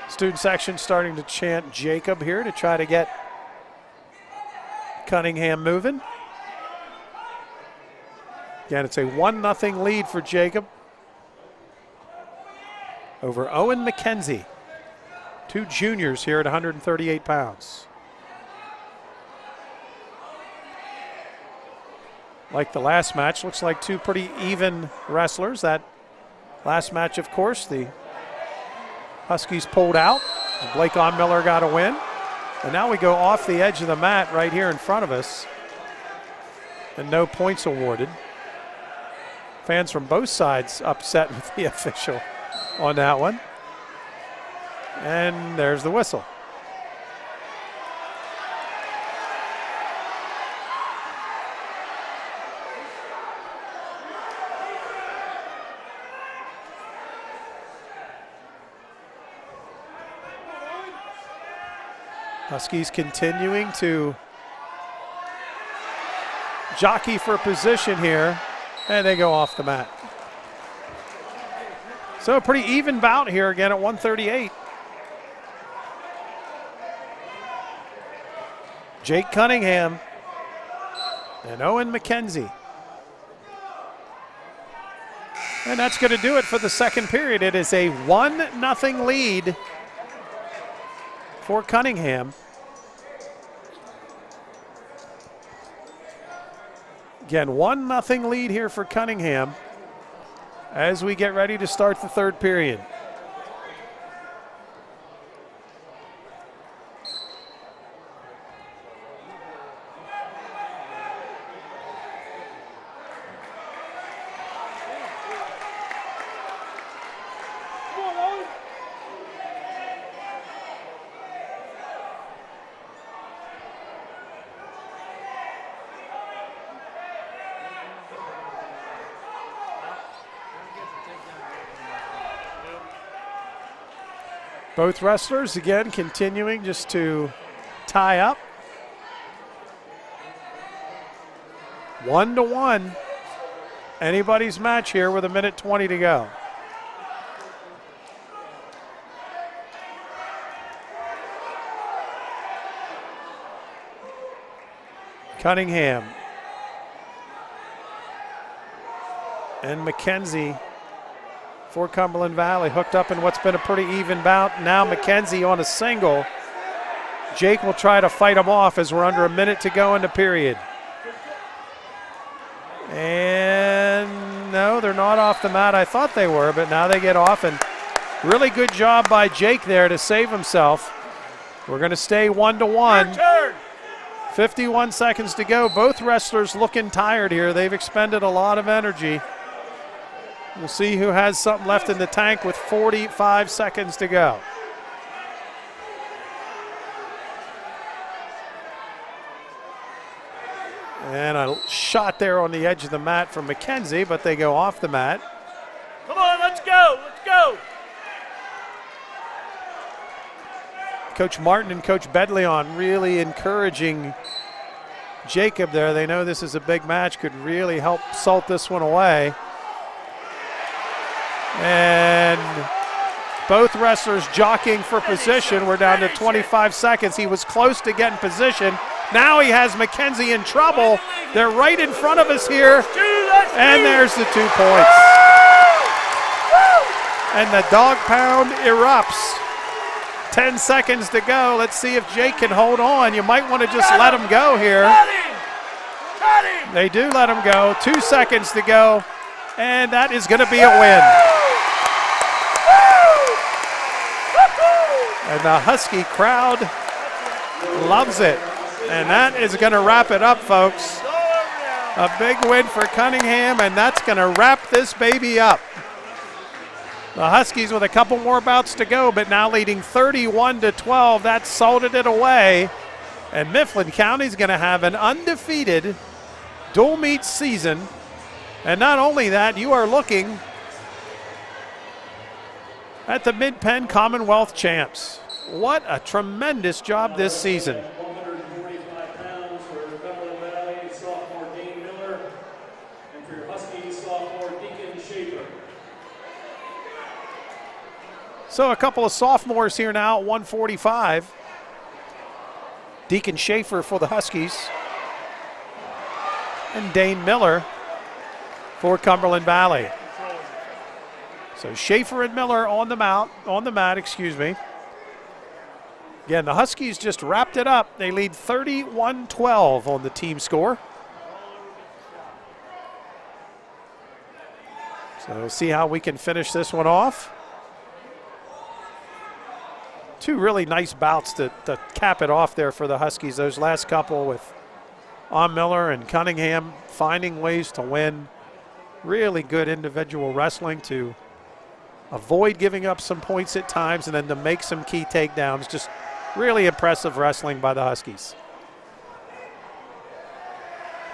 Student section starting to chant Jacob here to try to get Cunningham moving. Again, it's a 1-0 lead for Jacob over Owen McKenzie. Two juniors here at 138 pounds. Like the last match, looks like two pretty even wrestlers. That last match, of course, the Huskies pulled out. Blake on Miller got a win. And now we go off the edge of the mat right here in front of us. And no points awarded. Fans from both sides upset with the official on that one. And there's the whistle. Huskies continuing to jockey for position here, and they go off the mat. So a pretty even bout here again at 138. Jake Cunningham and Owen McKenzie. And that's going to do it for the second period. It is a 1-0 lead for Cunningham. Again, 1-0 lead here for Cunningham as we get ready to start the third period. Both wrestlers, again, continuing just to tie up. 1-1. Anybody's match here with 1:20 to go. Cunningham and McKenzie for Cumberland Valley, hooked up in what's been a pretty even bout. Now McKenzie on a single. Jake will try to fight him off as we're under 1 minute to go in the period. And no, they're not off the mat. I thought they were, but now they get off. And really good job by Jake there to save himself. We're going to stay 1-1. 51 seconds to go. Both wrestlers looking tired here. They've expended a lot of energy. We'll see who has something left in the tank with 45 seconds to go. And a shot there on the edge of the mat from McKenzie, but they go off the mat. Come on, let's go, let's go. Coach Martin and Coach Bedleon really encouraging Jacob there. They know this is a big match, could really help salt this one away. And both wrestlers jockeying for position. We're down to 25 seconds. He was close to getting position. Now he has McKenzie in trouble. They're right in front of us here. And there's the 2 points. And the dog pound erupts. 10 seconds to go. Let's see if Jake can hold on. You might want to just let him go here. They do let him go. 2 seconds to go. And that is going to be a win. And the Husky crowd loves it. And that is going to wrap it up, folks. A big win for Cunningham, and that's going to wrap this baby up. The Huskies with a couple more bouts to go, but now leading 31-12. That salted it away. And Mifflin County is going to have an undefeated dual meet season. And not only that, you are looking at the Mid-Penn Commonwealth champs. What a tremendous job this season. 145 pounds for Cumberland Valley, sophomore Dane Miller, and for your Huskies, sophomore Deacon Schaefer. So a couple of sophomores here now at 145. Deacon Schaefer for the Huskies. And Dane Miller for Cumberland Valley. So Schaefer and Miller on the mat, excuse me. Again, the Huskies just wrapped it up. They lead 31-12 on the team score. So we'll see how we can finish this one off. 2 really nice bouts to cap it off there for the Huskies. Those last couple with Miller and Cunningham finding ways to win. Really good individual wrestling to avoid giving up some points at times and then to make some key takedowns. Just really impressive wrestling by the Huskies.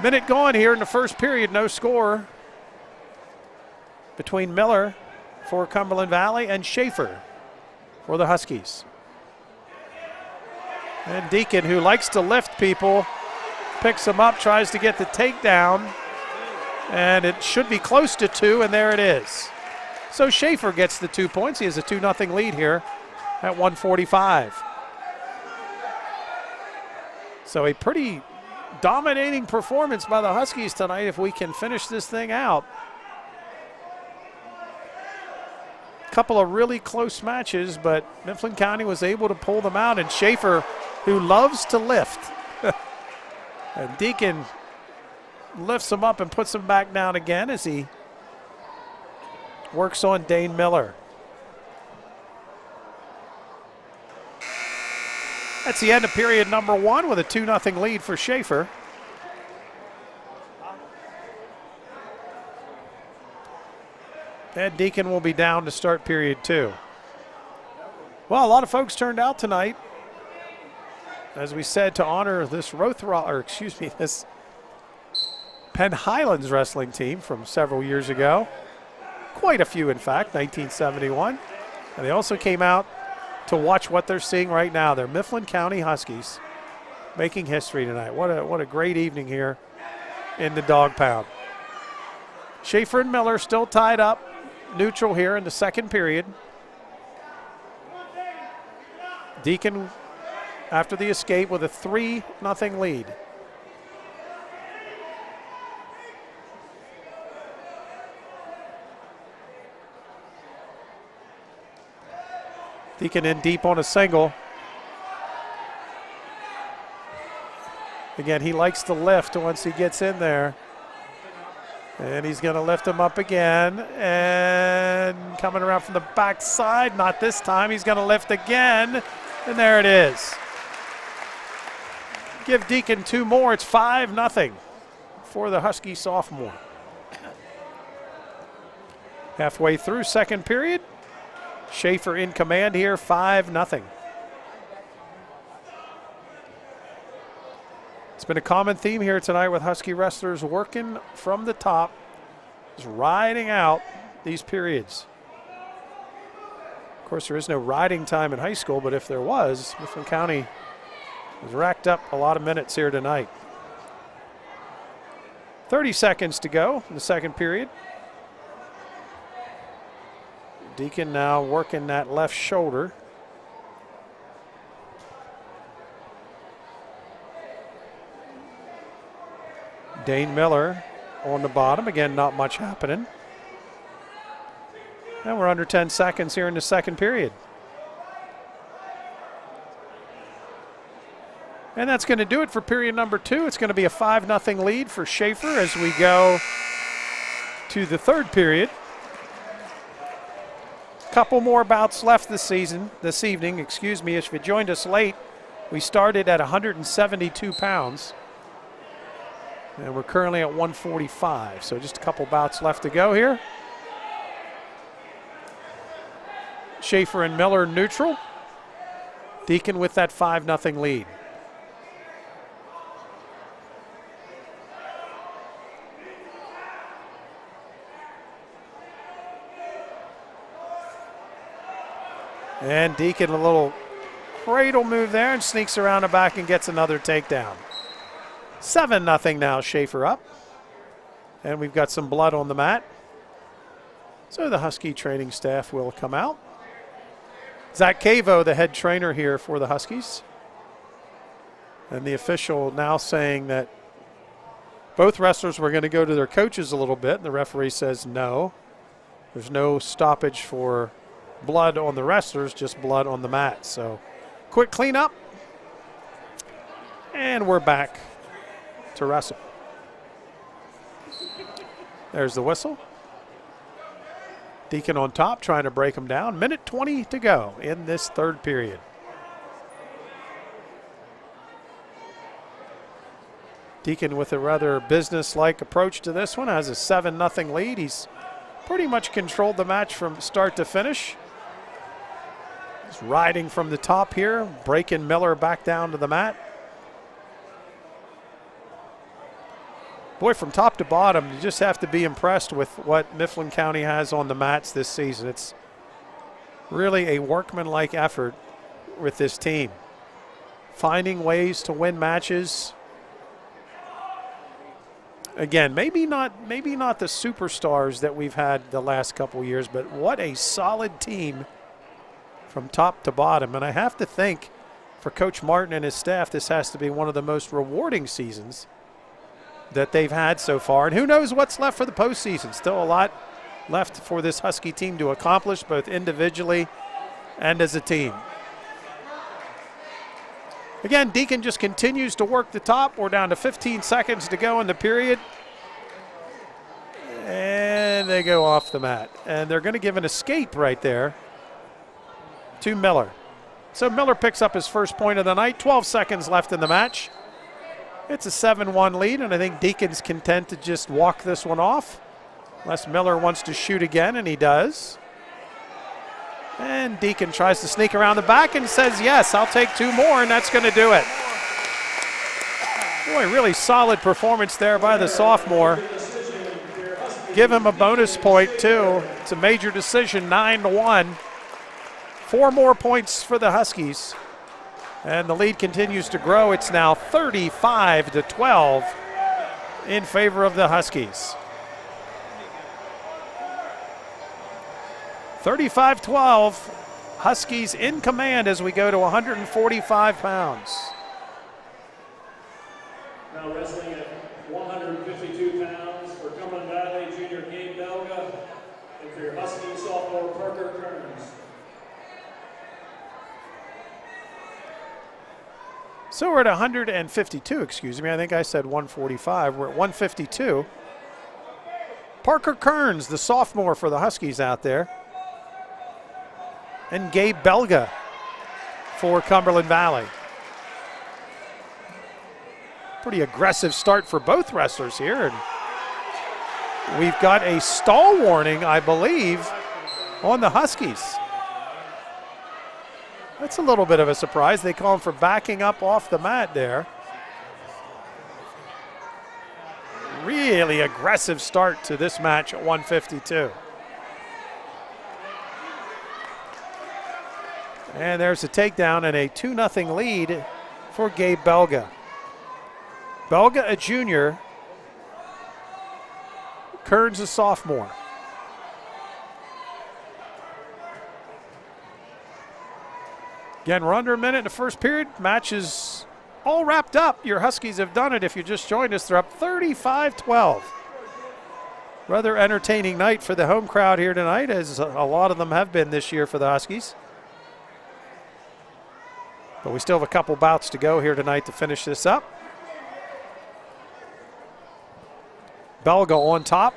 Minute gone here in the first period, no score between Miller for Cumberland Valley and Schaefer for the Huskies. And Deacon, who likes to lift people, picks him up, tries to get the takedown, and it should be close to 2, and there it is. So Schaefer gets the 2 points. He has a 2-0 lead here at 145. So a pretty dominating performance by the Huskies tonight if we can finish this thing out. Couple of really close matches, but Mifflin County was able to pull them out, and Schaefer, who loves to lift, and Deacon lifts him up and puts him back down again as he works on Dane Miller. That's the end of period number 1 with a 2-0 lead for Schaefer. And Deacon will be down to start period 2. Well, a lot of folks turned out tonight, as we said, to honor this this Penn Highlands wrestling team from several years ago. Quite a few, in fact, 1971. And they also came out to watch what they're seeing right now. They're Mifflin County Huskies making history tonight. What a great evening here in the Dog Pound. Schaefer and Miller still tied up, neutral here in the second period. Deacon, after the escape, with a 3-0 lead. Deacon in deep on a single. Again, he likes to lift once he gets in there. And he's going to lift him up again. And coming around from the backside, not this time. He's going to lift again. And there it is. Give Deacon 2 more. It's 5-0 for the Husky sophomore. Halfway through second period. Schaefer in command here, 5-0. It's been a common theme here tonight with Husky wrestlers working from the top, just riding out these periods. Of course, there is no riding time in high school, but if there was, Mifflin County has racked up a lot of minutes here tonight. 30 seconds to go in the second period. Deacon now working that left shoulder. Dane Miller on the bottom. Again, not much happening. And we're under 10 seconds here in the second period. And that's going to do it for period number 2. It's going to be a 5-0 lead for Schaefer as we go to the third period. Couple more bouts left this evening. If you joined us late, we started at 172 pounds. And we're currently at 145. So just a couple bouts left to go here. Schaefer and Miller neutral. Deacon with that 5-0 lead. And Deacon, a little cradle move there and sneaks around the back and gets another takedown. 7-0 now, Schaefer up. And we've got some blood on the mat. So the Husky training staff will come out. Zach Cavo, the head trainer here for the Huskies. And the official now saying that both wrestlers were going to go to their coaches a little bit. And the referee says no. There's no stoppage for blood on the wrestlers, just blood on the mat. So quick cleanup. And we're back to wrestle. There's the whistle. Deacon on top trying to break him down. Minute 20 to go in this third period. Deacon with a rather business-like approach to this one, has a 7-0 lead. He's pretty much controlled the match from start to finish. He's riding from the top here, breaking Miller back down to the mat. Boy, from top to bottom, you just have to be impressed with what Mifflin County has on the mats this season. It's really a workmanlike effort with this team. Finding ways to win matches. Again, maybe not the superstars that we've had the last couple years, but what a solid team from top to bottom. And I have to think for Coach Martin and his staff, this has to be one of the most rewarding seasons that they've had so far. And who knows what's left for the postseason. Still a lot left for this Husky team to accomplish, both individually and as a team. Again, Deacon just continues to work the top. We're down to 15 seconds to go in the period. And they go off the mat. And they're going to give an escape right there to Miller. So Miller picks up his first point of the night. 12 seconds left in the match. It's a 7-1 lead, and I think Deacon's content to just walk this one off. Unless Miller wants to shoot again, and he does. And Deacon tries to sneak around the back and says, yes, I'll take 2 more, and that's going to do it. Boy, really solid performance there by the sophomore. Give him a bonus point, too. It's a major decision, 9-1. 4 more points for the Huskies. And the lead continues to grow. It's now 35-12 in favor of the Huskies. 35-12, Huskies in command as we go to 145 pounds. Now wrestling at 152 pounds for Cumberland Valley Junior Gabe Belga, and for your Husky sophomore Parker Kearns. So we're at 152, excuse me. I think I said 145. We're at 152. Parker Kearns, the sophomore for the Huskies out there. And Gabe Belga for Cumberland Valley. Pretty aggressive start for both wrestlers here. And we've got a stall warning, I believe, on the Huskies. That's a little bit of a surprise. They call him for backing up off the mat there. Really aggressive start to this match at 152. And there's a takedown and a 2-0 lead for Gabe Belga. Belga, a junior. Kearns, a sophomore. Again, we're under a minute in the first period. Match is all wrapped up. Your Huskies have done it. If you just joined us, they're up 35-12. Rather entertaining night for the home crowd here tonight, as a lot of them have been this year for the Huskies. But we still have a couple bouts to go here tonight to finish this up. Belga on top,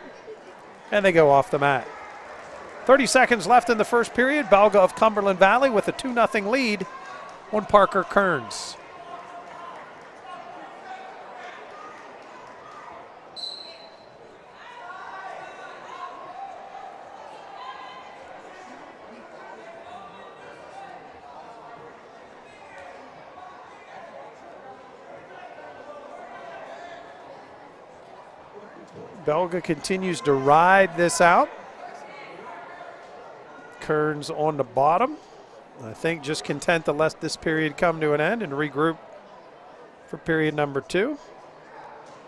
and they go off the mat. 30 seconds left in the first period. Belga of Cumberland Valley with a 2-0 lead on Parker Kearns. Belga continues to ride this out. Kearns on the bottom. I think just content to let this period come to an end and regroup for period number 2.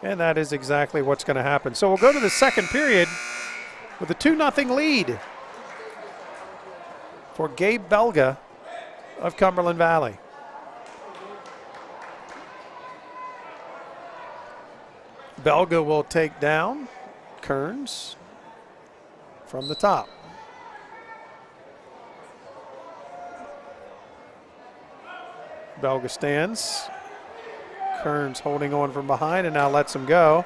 And that is exactly what's going to happen. So we'll go to the second period with a 2-0 lead for Gabe Belga of Cumberland Valley. Belga will take down Kearns from the top. Belga stands. Kearns holding on from behind and now lets him go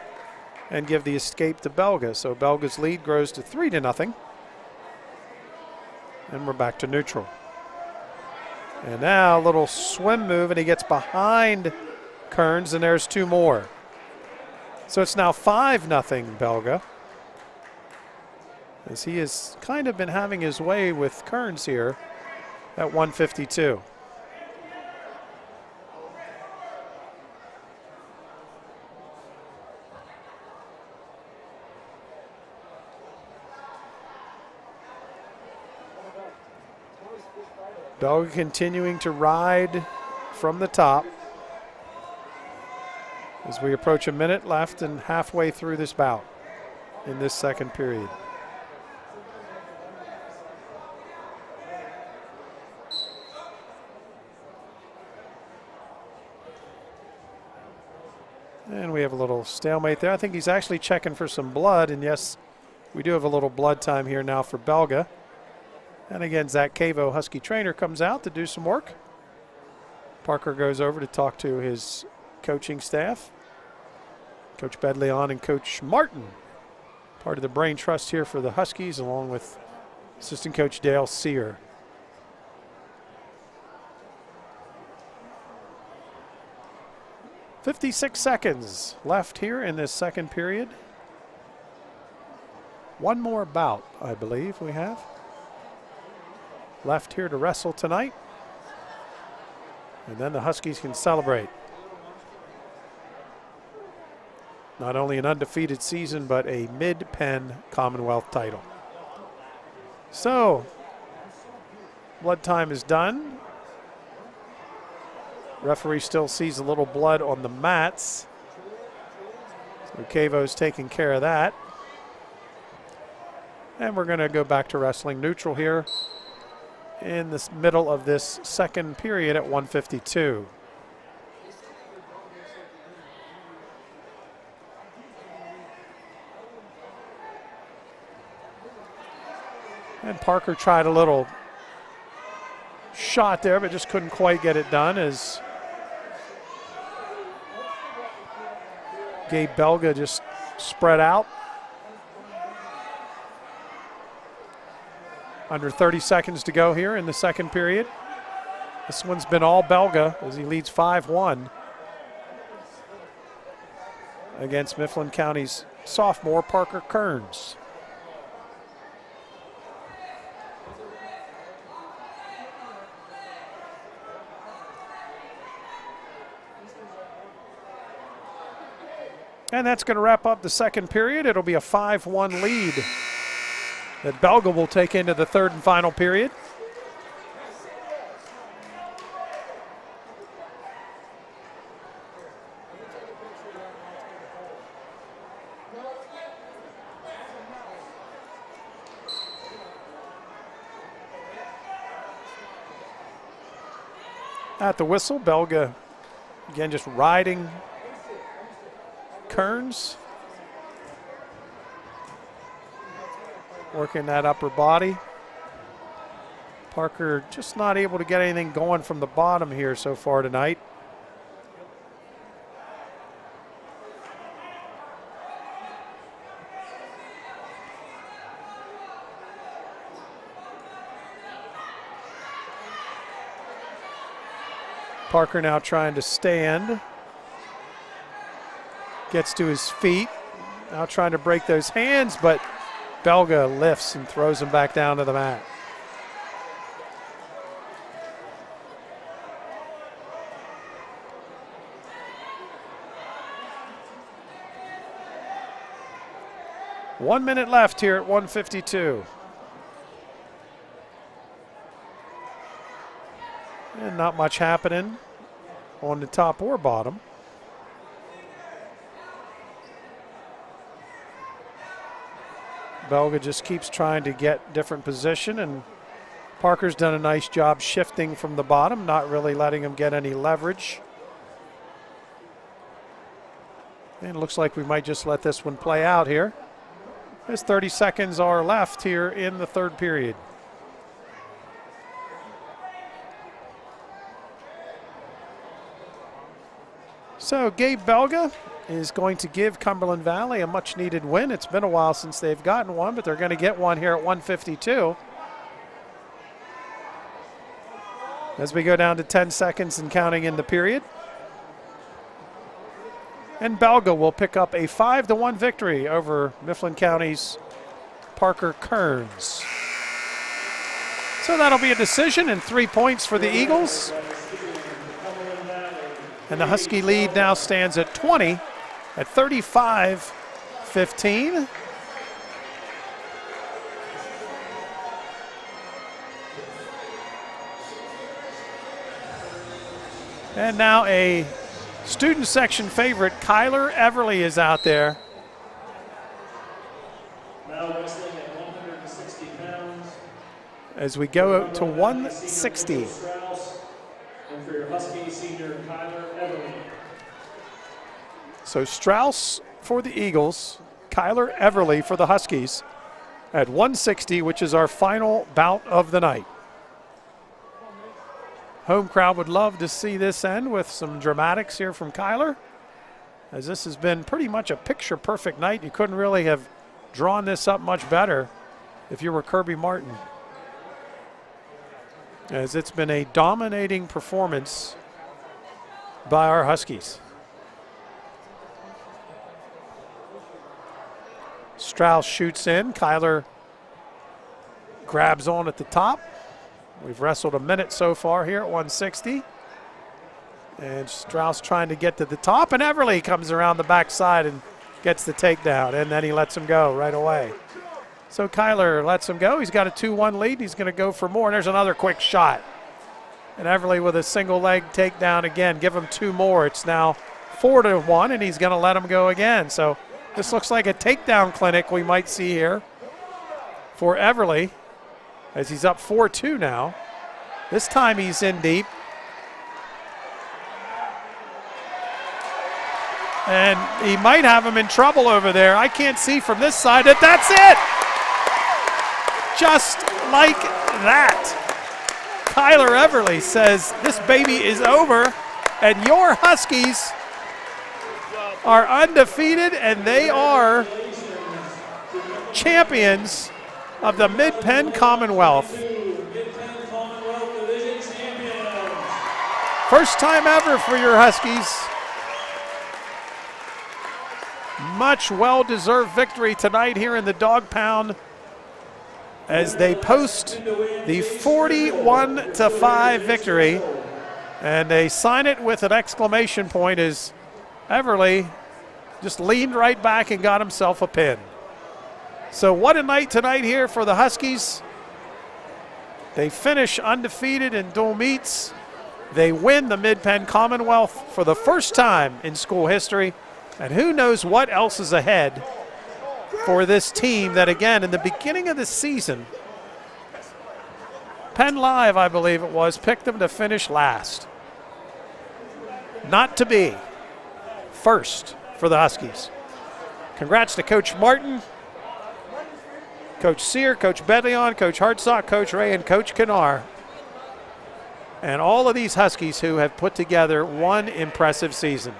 and give the escape to Belga. So Belga's lead grows to 3-0. And we're back to neutral. And now a little swim move and he gets behind Kearns and there's 2 more. So it's now 5-0 Belga, as he has kind of been having his way with Kearns here at 152. Belga continuing to ride from the top as we approach a minute left and halfway through this bout in this second period. And we have a little stalemate there. I think he's actually checking for some blood. And yes, we do have a little blood time here now for Belga. And again, Zach Cavo, Husky trainer, comes out to do some work. Parker goes over to talk to his coaching staff. Coach Bedleon and Coach Martin, part of the brain trust here for the Huskies, along with assistant coach Dale Sear. "56 seconds left here in this second period. One more bout, I believe we have left here to wrestle tonight. And then the Huskies can celebrate. Not only an undefeated season, but a mid-pen Commonwealth title. So, blood time is done. Referee still sees a little blood on the mats. So Cavo's taking care of that. And we're going to go back to wrestling neutral here in the middle of this second period at 1:52. And Parker tried a little shot there, but just couldn't quite get it done as Gabe Belga just spread out. Under 30 seconds to go here in the second period. This one's been all Belga as he leads 5-1 against Mifflin County's sophomore Parker Kearns. And that's going to wrap up the second period. It'll be a 5-1 lead that Belga will take into the third and final period. At the whistle, Belga again just riding Kearns, working that upper body. Parker just not able to get anything going from the bottom here so far tonight. Parker now trying to stand. Gets to his feet, now trying to break those hands, but Belga lifts and throws him back down to the mat. One minute left here at 1:52. And not much happening on the top or bottom. Belga just keeps trying to get different position, and Parker's done a nice job shifting from the bottom, not really letting him get any leverage. And it looks like we might just let this one play out here, as 30 seconds are left here in the third period. So Gabe Belga is going to give Cumberland Valley a much needed win. It's been a while since they've gotten one, but they're going to get one here at 1:52. As we go down to 10 seconds and counting in the period. And Belga will pick up a 5-1 victory over Mifflin County's Parker Kearns. So that'll be a decision and 3 points for the Eagles. And the Husky lead now stands at 20 at 35-15. And now a student section favorite, Kyler Everly, is out there. Now wrestling at 160 pounds. As we go to 160. And for your Husky senior, Kyler Everly. So Strauss for the Eagles, Kyler Everly for the Huskies at 160, which is our final bout of the night. Home crowd would love to see this end with some dramatics here from Kyler, as this has been pretty much a picture-perfect night. You couldn't really have drawn this up much better if you were Kirby Martin, as it's been a dominating performance by our Huskies. Strauss shoots in. Kyler grabs on at the top. We've wrestled a minute so far here at 160. And Strauss trying to get to the top, and Everly comes around the backside and gets the takedown, and then he lets him go right away. So Kyler lets him go. He's got a 2-1 lead. He's going to go for more, and there's another quick shot. And Everly with a single leg takedown again. Give him 2 more. It's now 4-1, and he's going to let him go again. So this looks like a takedown clinic we might see here for Everly, as he's up 4-2 now. This time he's in deep. And he might have him in trouble over there. I can't see from this side that that's it. Just like that. Kyler Everly says this baby is over, and your Huskies are undefeated, and they are champions of the Mid-Penn Commonwealth. First time ever for your Huskies. Much well-deserved victory tonight here in the Dog Pound, as they post the 41-5 victory, and they sign it with an exclamation point as Everly just leaned right back and got himself a pin. So what a night tonight here for the Huskies. They finish undefeated in dual meets. They win the Mid-Penn Commonwealth for the first time in school history, and who knows what else is ahead for this team that, again, in the beginning of the season, Penn Live, I believe it was, picked them to finish last. Not to be. First for the Huskies. Congrats to Coach Martin, Coach Sear, Coach Bedleon, Coach Hartsock, Coach Ray, and Coach Kanar. And all of these Huskies who have put together one impressive season.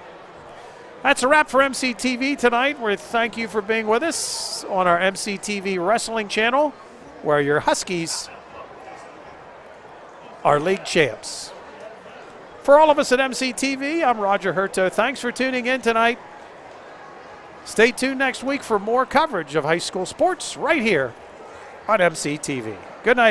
That's a wrap for MCTV tonight. We thank you for being with us on our MCTV Wrestling channel, where your Huskies are league champs. For all of us at MCTV, I'm Roger Hurto. Thanks for tuning in tonight. Stay tuned next week for more coverage of high school sports right here on MCTV. Good night.